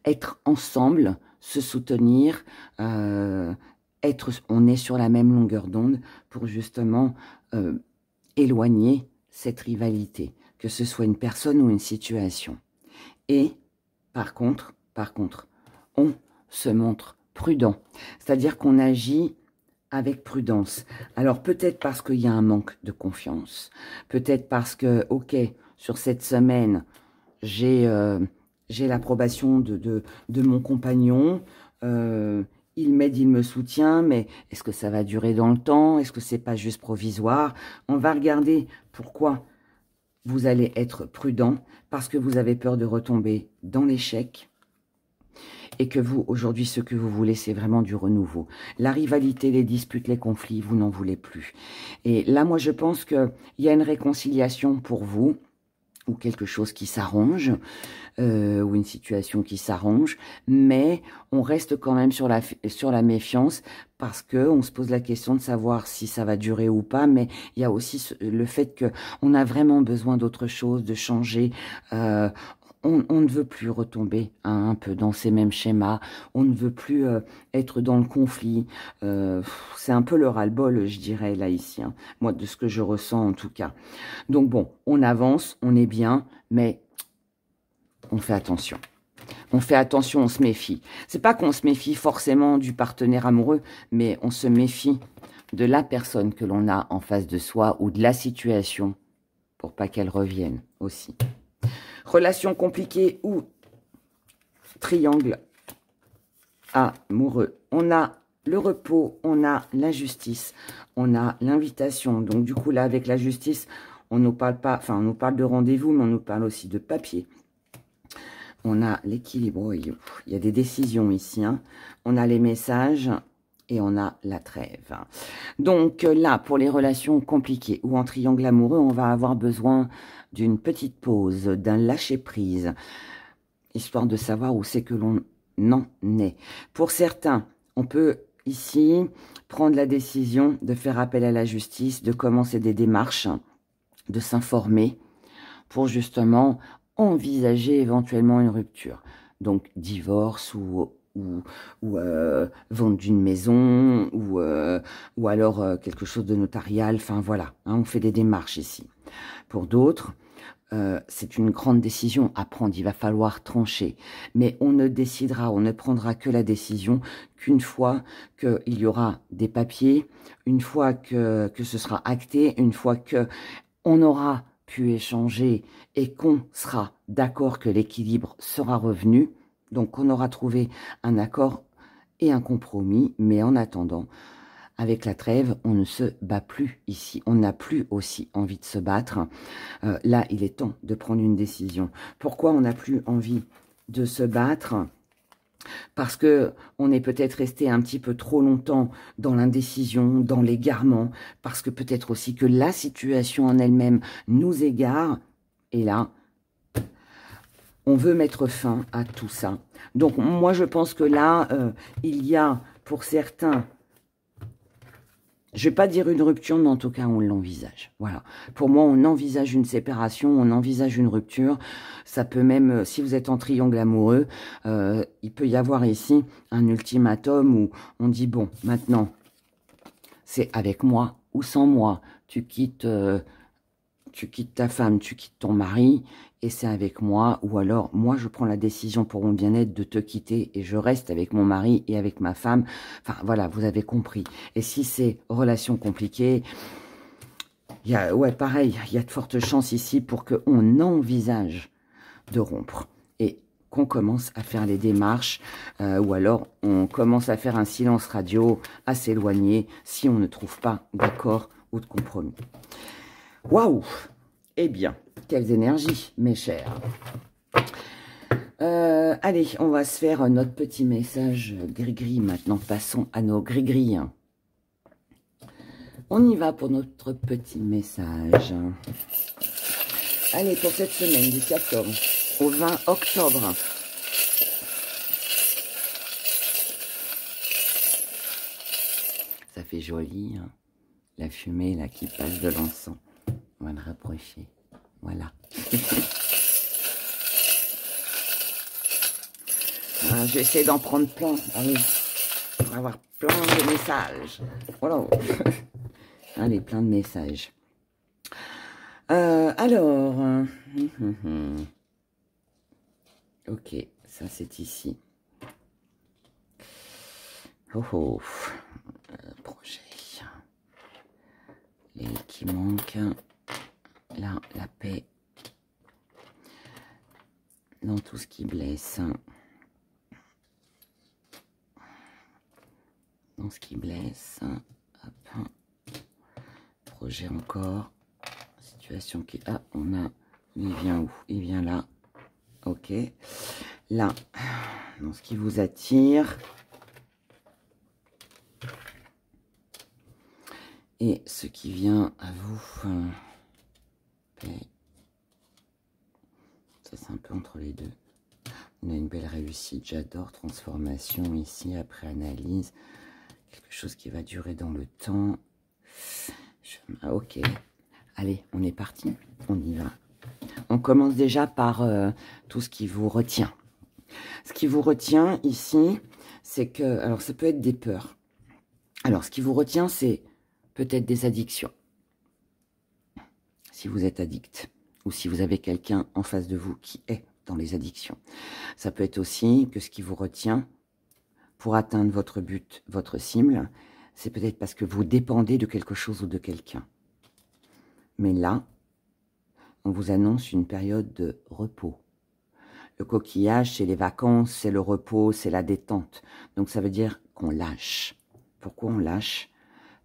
être ensemble, se soutenir, on est sur la même longueur d'onde pour justement éloigner cette rivalité, que ce soit une personne ou une situation. Et par contre, on se montre prudent, c'est-à-dire qu'on agit avec prudence. Alors peut-être parce qu'il y a un manque de confiance, peut-être parce que, ok, sur cette semaine, j'ai l'approbation de mon compagnon, il m'aide, il me soutient, mais est-ce que ça va durer dans le temps? Est-ce que c'est pas juste provisoire? On va regarder pourquoi vous allez être prudent, parce que vous avez peur de retomber dans l'échec, et que vous, aujourd'hui, ce que vous voulez, c'est vraiment du renouveau. La rivalité, les disputes, les conflits, vous n'en voulez plus. Et là, moi, je pense qu'il y a une réconciliation pour vous, ou quelque chose qui s'arrange, ou une situation qui s'arrange, mais on reste quand même sur la méfiance, parce qu'on se pose la question de savoir si ça va durer ou pas, mais il y a aussi le fait qu'on a vraiment besoin d'autre chose, de changer. On ne veut plus retomber un peu dans ces mêmes schémas, on ne veut plus être dans le conflit. C'est un peu le ras-le-bol, je dirais, là, ici, hein. Moi, de ce que je ressens, en tout cas. Donc bon, on avance, on est bien, mais on fait attention. On fait attention, on se méfie. C'est pas qu'on se méfie forcément du partenaire amoureux, mais on se méfie de la personne que l'on a en face de soi ou de la situation pour pas qu'elle revienne aussi. Relation compliquée ou triangle amoureux. On a le repos, on a la justice, on a l'invitation. Donc du coup là avec la justice, on nous parle pas, enfin on nous parle de rendez-vous, mais on nous parle aussi de papier. On a l'équilibre, il y a des décisions ici, hein. On a les messages et on a la trêve. Donc là, pour les relations compliquées ou en triangle amoureux, on va avoir besoin d'une petite pause, d'un lâcher-prise, histoire de savoir où c'est que l'on en est. Pour certains, on peut ici prendre la décision de faire appel à la justice, de commencer des démarches, de s'informer pour justement envisager éventuellement une rupture. Donc divorce ou vente d'une maison ou alors quelque chose de notarial. Enfin voilà, hein, on fait des démarches ici. Pour d'autres, c'est une grande décision à prendre, il va falloir trancher. Mais on ne décidera, on ne prendra que la décision qu'une fois qu'il y aura des papiers, une fois que ce sera acté, une fois que on aura pu échanger et qu'on sera d'accord que l'équilibre sera revenu. Donc on aura trouvé un accord et un compromis, mais en attendant, avec la trêve, on ne se bat plus ici. On n'a plus aussi envie de se battre. Là, il est temps de prendre une décision. Pourquoi on n'a plus envie de se battre? Parce que on est peut-être resté un petit peu trop longtemps dans l'indécision, dans l'égarement, parce que peut-être aussi que la situation en elle-même nous égare. Et là, on veut mettre fin à tout ça. Donc, moi, je pense que là, il y a, pour certains, je ne vais pas dire une rupture, mais en tout cas, on l'envisage. Voilà. Pour moi, on envisage une séparation, on envisage une rupture. Ça peut même, si vous êtes en triangle amoureux, il peut y avoir ici un ultimatum où on dit, bon, maintenant, c'est avec moi ou sans moi. Tu quittes ta femme, tu quittes ton mari, et c'est avec moi, ou alors moi je prends la décision pour mon bien-être de te quitter et je reste avec mon mari et avec ma femme. Enfin voilà, vous avez compris. Et si c'est relation compliquée, il y a, ouais, pareil, il y a de fortes chances ici pour qu'on envisage de rompre et qu'on commence à faire les démarches, ou alors on commence à faire un silence radio, à s'éloigner si on ne trouve pas d'accord ou de compromis. Waouh! Eh bien, quelles énergies, mes chers. Allez, on va se faire notre petit message gris-gris maintenant. Passons à nos gris-gris. On y va pour notre petit message. Allez, pour cette semaine du 14 au 20 octobre. Ça fait joli, hein, la fumée là qui passe de l'encens. On va le rapprocher. Voilà. Je vais essayer d'en prendre plein. Allez, on va avoir plein de messages. Voilà. Allez, plein de messages. Alors. Ok, ça c'est ici. Oh oh. Projet. Et qui manque. Là, la paix. Dans tout ce qui blesse. Dans ce qui blesse. Hop. Projet encore. Situation qui... Ah, on a... Il vient où? Il vient là. Ok. Là. Dans ce qui vous attire. Et ce qui vient à vous... Paix. Ça, c'est un peu entre les deux. On a une belle réussite. J'adore. Transformation ici, après analyse. Quelque chose qui va durer dans le temps. Ok. Allez, on est parti. On y va. On commence déjà par tout ce qui vous retient. Ce qui vous retient ici, c'est que... Alors, ça peut être des peurs. Alors, ce qui vous retient, c'est peut-être des addictions. Si vous êtes addict. Ou si vous avez quelqu'un en face de vous qui est dans les addictions. Ça peut être aussi que ce qui vous retient pour atteindre votre but, votre cible, c'est peut-être parce que vous dépendez de quelque chose ou de quelqu'un. Mais là, on vous annonce une période de repos. Le coquillage, c'est les vacances, c'est le repos, c'est la détente. Donc ça veut dire qu'on lâche. Pourquoi on lâche?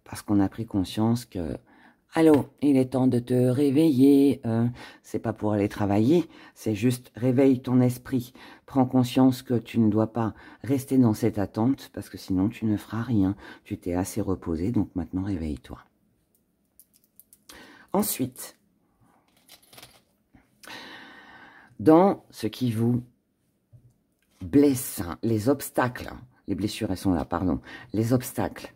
Parce qu'on a pris conscience que allô, il est temps de te réveiller. C'est pas pour aller travailler, c'est juste réveille ton esprit. Prends conscience que tu ne dois pas rester dans cette attente parce que sinon tu ne feras rien. Tu t'es assez reposé, donc maintenant réveille-toi. Ensuite, dans ce qui vous blesse, les obstacles, les blessures elles sont là, pardon, les obstacles.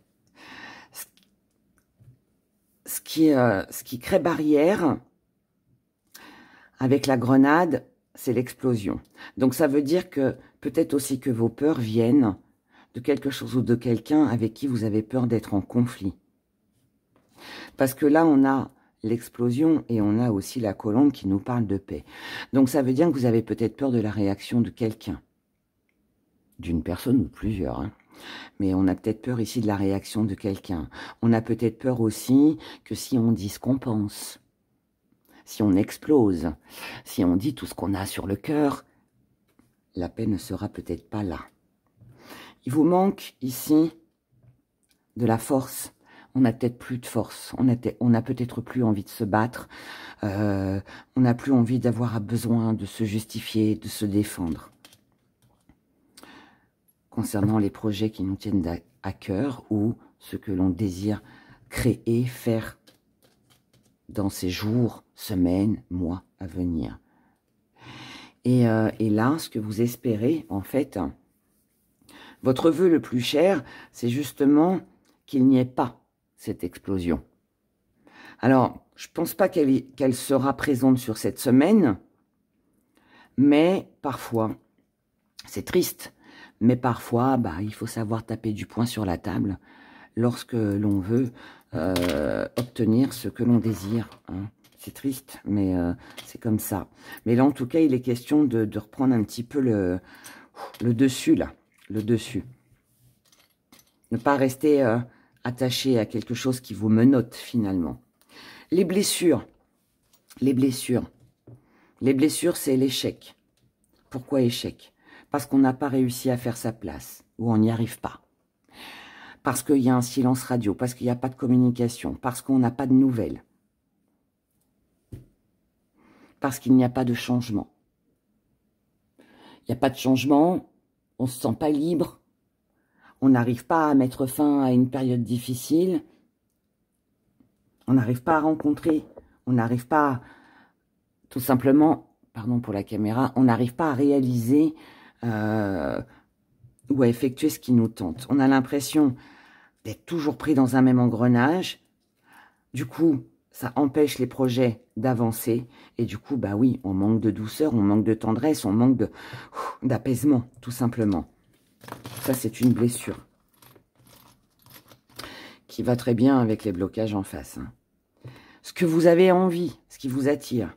Ce qui crée barrière avec la grenade, c'est l'explosion. Donc ça veut dire que peut-être aussi que vos peurs viennent de quelque chose ou de quelqu'un avec qui vous avez peur d'être en conflit. Parce que là, on a l'explosion et on a aussi la colombe qui nous parle de paix. Donc ça veut dire que vous avez peut-être peur de la réaction de quelqu'un. D'une personne ou de plusieurs, hein. Mais on a peut-être peur ici de la réaction de quelqu'un. On a peut-être peur aussi que si on dit ce qu'on pense, si on explose, si on dit tout ce qu'on a sur le cœur, la paix ne sera peut-être pas là. Il vous manque ici de la force. On n'a peut-être plus de force. On a peut-être plus envie de se battre. On n'a plus envie d'avoir besoin de se justifier, de se défendre. Concernant les projets qui nous tiennent à cœur ou ce que l'on désire créer, faire dans ces jours, semaines, mois à venir. Et là, ce que vous espérez, en fait, votre vœu le plus cher, c'est justement qu'il n'y ait pas cette explosion. Alors, je ne pense pas qu'elle sera présente sur cette semaine, mais parfois, c'est triste, mais parfois, bah, il faut savoir taper du poing sur la table lorsque l'on veut obtenir ce que l'on désire. Hein. C'est triste, mais c'est comme ça. Mais là, en tout cas, il est question de reprendre un petit peu le dessus, là. Le dessus. Ne pas rester attaché à quelque chose qui vous menotte, finalement. Les blessures. Les blessures. Les blessures, c'est l'échec. Pourquoi échec? Parce qu'on n'a pas réussi à faire sa place, ou on n'y arrive pas. Parce qu'il y a un silence radio, parce qu'il n'y a pas de communication, parce qu'on n'a pas de nouvelles. Parce qu'il n'y a pas de changement. Il n'y a pas de changement, on ne se sent pas libre, on n'arrive pas à mettre fin à une période difficile, on n'arrive pas à rencontrer, on n'arrive pas, tout simplement, pardon pour la caméra, on n'arrive pas à réaliser ou à effectuer ce qui nous tente. On a l'impression d'être toujours pris dans un même engrenage. Du coup, ça empêche les projets d'avancer. Et du coup, bah oui, on manque de douceur, on manque de tendresse, on manque d'apaisement, tout simplement. Ça, c'est une blessure qui va très bien avec les blocages en face. Hein. Ce que vous avez envie, ce qui vous attire.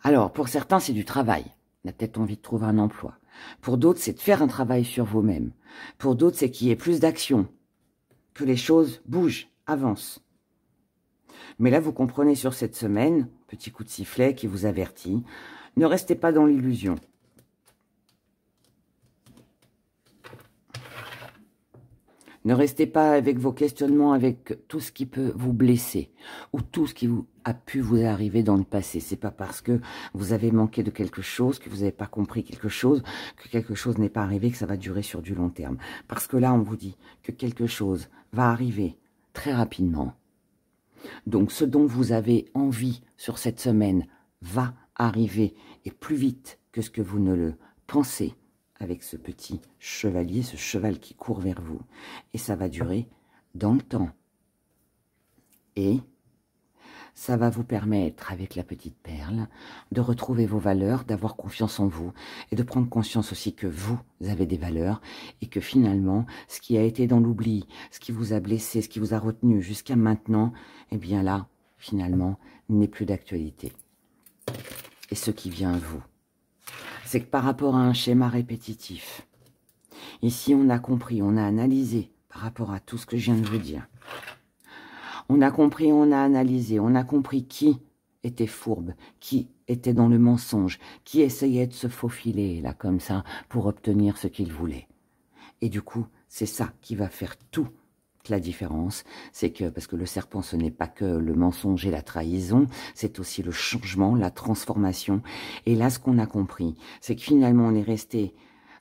Alors, pour certains, c'est du travail. On a peut-être envie de trouver un emploi. Pour d'autres, c'est de faire un travail sur vous-même. Pour d'autres, c'est qu'il y ait plus d'action. Que les choses bougent, avancent. Mais là, vous comprenez sur cette semaine, petit coup de sifflet qui vous avertit, ne restez pas dans l'illusion. Ne restez pas avec vos questionnements, avec tout ce qui peut vous blesser ou tout ce qui a pu vous arriver dans le passé. C'est pas parce que vous avez manqué de quelque chose, que vous n'avez pas compris quelque chose, que quelque chose n'est pas arrivé, que ça va durer sur du long terme. Parce que là, on vous dit que quelque chose va arriver très rapidement. Donc, ce dont vous avez envie sur cette semaine va arriver et plus vite que ce que vous ne le pensez. Avec ce petit chevalier, ce cheval qui court vers vous. Et ça va durer dans le temps. Et ça va vous permettre, avec la petite perle, de retrouver vos valeurs, d'avoir confiance en vous et de prendre conscience aussi que vous avez des valeurs et que finalement, ce qui a été dans l'oubli, ce qui vous a blessé, ce qui vous a retenu jusqu'à maintenant, eh bien là, finalement, n'est plus d'actualité. Et ce qui vient à vous, c'est que par rapport à un schéma répétitif, ici on a compris, on a analysé par rapport à tout ce que je viens de vous dire. On a compris, on a analysé, on a compris qui était fourbe, qui était dans le mensonge, qui essayait de se faufiler là comme ça pour obtenir ce qu'il voulait. Et du coup, c'est ça qui va faire tout. La différence, c'est que, parce que le serpent, ce n'est pas que le mensonge et la trahison, c'est aussi le changement, la transformation. Et là, ce qu'on a compris, c'est que finalement, on est resté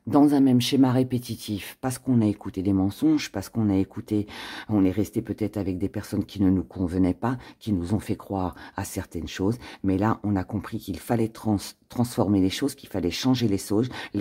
dans un même schéma répétitif, parce qu'on a écouté des mensonges, parce qu'on a écouté, on est resté peut-être avec des personnes qui ne nous convenaient pas, qui nous ont fait croire à certaines choses, mais là, on a compris qu'il fallait transformer les choses, qu'il fallait changer les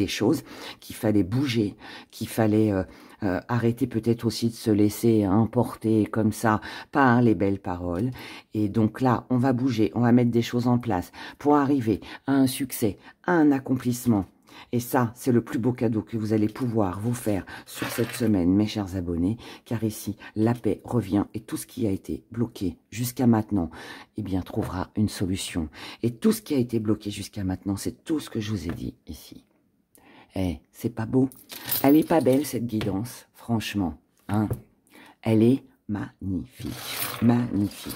choses, qu'il fallait bouger, qu'il fallait arrêter peut-être aussi de se laisser emporter comme ça par les belles paroles. Et donc là, on va bouger, on va mettre des choses en place pour arriver à un succès, à un accomplissement. Et ça, c'est le plus beau cadeau que vous allez pouvoir vous faire sur cette semaine, mes chers abonnés, car ici, la paix revient et tout ce qui a été bloqué jusqu'à maintenant, eh bien, trouvera une solution. Et tout ce qui a été bloqué jusqu'à maintenant, c'est tout ce que je vous ai dit ici. Eh, c'est pas beau? Elle est pas belle, cette guidance, franchement. Hein? Elle est magnifique. Magnifique.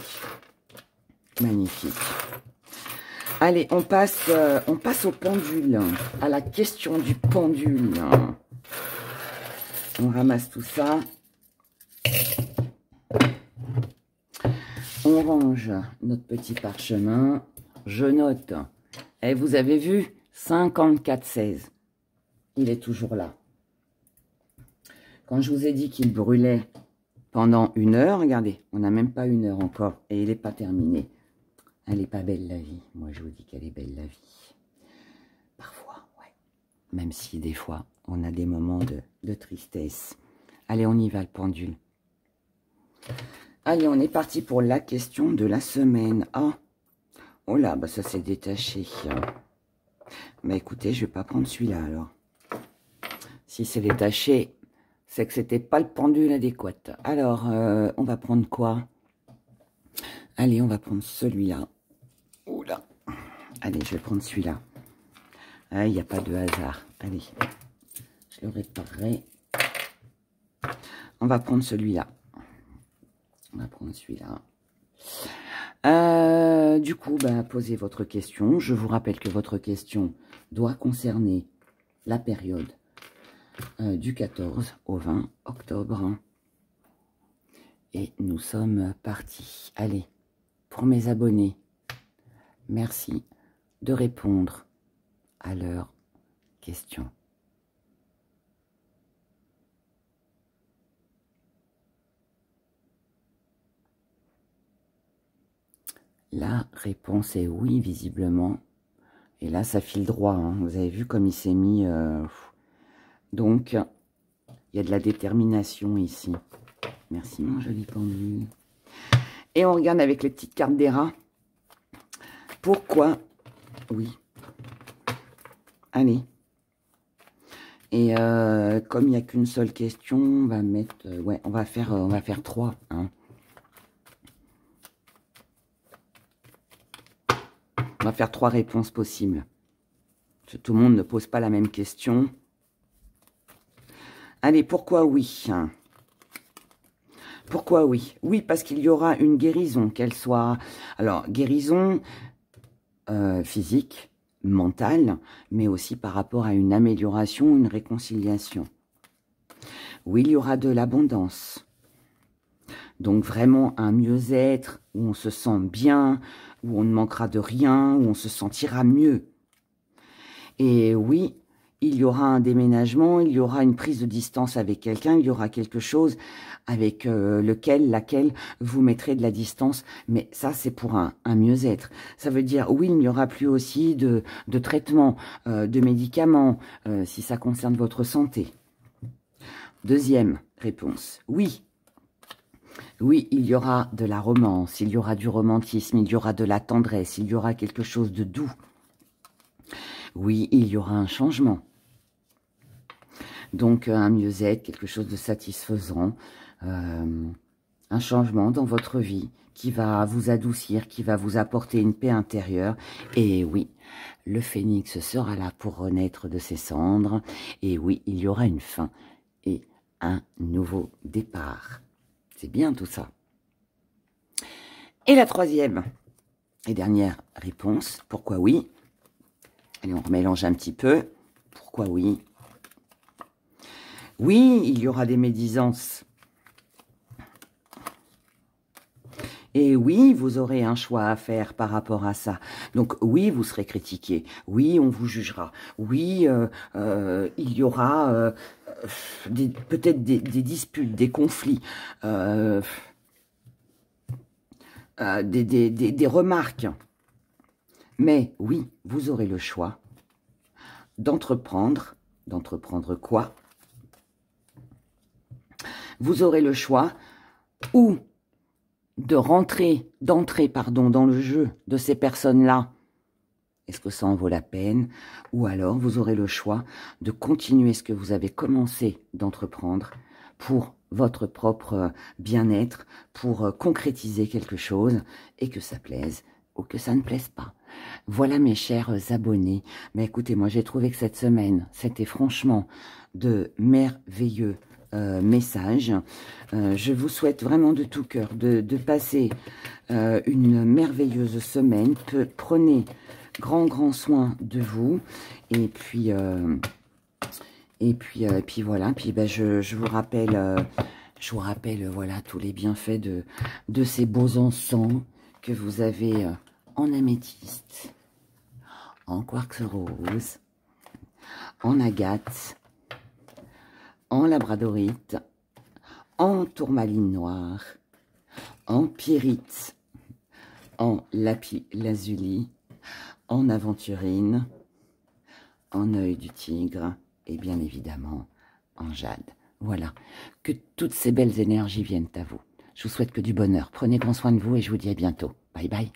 Magnifique. Allez, on passe au pendule, à la question du pendule. On ramasse tout ça. On range notre petit parchemin. Je note. Et vous avez vu, 54,16. Il est toujours là. Quand je vous ai dit qu'il brûlait pendant 1 heure, regardez, on n'a même pas 1 heure encore et il n'est pas terminé. Elle est pas belle la vie. Moi, je vous dis qu'elle est belle la vie. Parfois, ouais. Même si des fois, on a des moments de tristesse. Allez, on y va, le pendule. Allez, on est parti pour la question de la semaine. Ah, oh là, bah ça s'est détaché. Bah écoutez, je vais pas prendre celui-là alors. Si c'est détaché, c'est que c'était pas le pendule adéquat. Alors, on va prendre quoi? Allez, on va prendre celui-là. Oula. Allez, je vais prendre celui-là. Ah, il n'y a pas de hasard. Allez, je le réparerai. On va prendre celui-là. On va prendre celui-là. Du coup, bah, posez votre question. Je vous rappelle que votre question doit concerner la période du 14 au 20 octobre. Et nous sommes partis. Allez, pour mes abonnés, merci de répondre à leurs questions. La réponse est oui, visiblement. Et là, ça file droit. Hein. Vous avez vu comme il s'est mis... Donc, il y a de la détermination ici. Merci, mon joli pendule. Et on regarde avec les petites cartes des rats. Pourquoi? Oui. Allez. Et comme il n'y a qu'une seule question, on va mettre... ouais, on va faire 3. Hein. On va faire 3 réponses possibles. Tout le monde ne pose pas la même question. Allez, pourquoi oui? Pourquoi oui? Oui, parce qu'il y aura une guérison, qu'elle soit... Alors, guérison physique, mentale, mais aussi par rapport à une amélioration, une réconciliation. Oui, il y aura de l'abondance. Donc, vraiment un mieux-être, où on se sent bien, où on ne manquera de rien, où on se sentira mieux. Et oui, il y aura un déménagement, il y aura une prise de distance avec quelqu'un, il y aura quelque chose avec laquelle vous mettrez de la distance. Mais ça, c'est pour un mieux-être. Ça veut dire, oui, il n'y aura plus aussi de traitement, de médicaments, si ça concerne votre santé. Deuxième réponse, oui. Oui, il y aura de la romance, il y aura du romantisme, il y aura de la tendresse, il y aura quelque chose de doux. Oui, il y aura un changement. Donc, un mieux-être, quelque chose de satisfaisant, un changement dans votre vie qui va vous adoucir, qui va vous apporter une paix intérieure. Et oui, le phénix sera là pour renaître de ses cendres. Et oui, il y aura une fin et un nouveau départ. C'est bien tout ça. Et la troisième et dernière réponse, pourquoi oui? Allez, on remélange un petit peu. Pourquoi oui? Oui, il y aura des médisances. Et oui, vous aurez un choix à faire par rapport à ça. Donc oui, vous serez critiqué. Oui, on vous jugera. Oui, il y aura peut-être des disputes, des conflits, des remarques. Mais oui, vous aurez le choix d'entreprendre. D'entreprendre quoi? Vous aurez le choix ou d'entrer dans le jeu de ces personnes-là. Est-ce que ça en vaut la peine? Ou alors, vous aurez le choix de continuer ce que vous avez commencé d'entreprendre pour votre propre bien-être, pour concrétiser quelque chose et que ça plaise ou que ça ne plaise pas. Voilà mes chers abonnés. Mais écoutez, moi j'ai trouvé que cette semaine, c'était franchement de merveilleux messages. Je vous souhaite vraiment de tout cœur de passer une merveilleuse semaine. Prenez grand soin de vous. Et puis voilà. Puis ben, je vous rappelle voilà tous les bienfaits de ces beaux encens que vous avez en améthyste, en quartz rose, en agate, en labradorite, en tourmaline noire, en pyrite, en lapis lazuli, en aventurine, en œil du tigre et bien évidemment en jade. Voilà, que toutes ces belles énergies viennent à vous. Je vous souhaite que du bonheur. Prenez grand soin de vous et je vous dis à bientôt. Bye bye.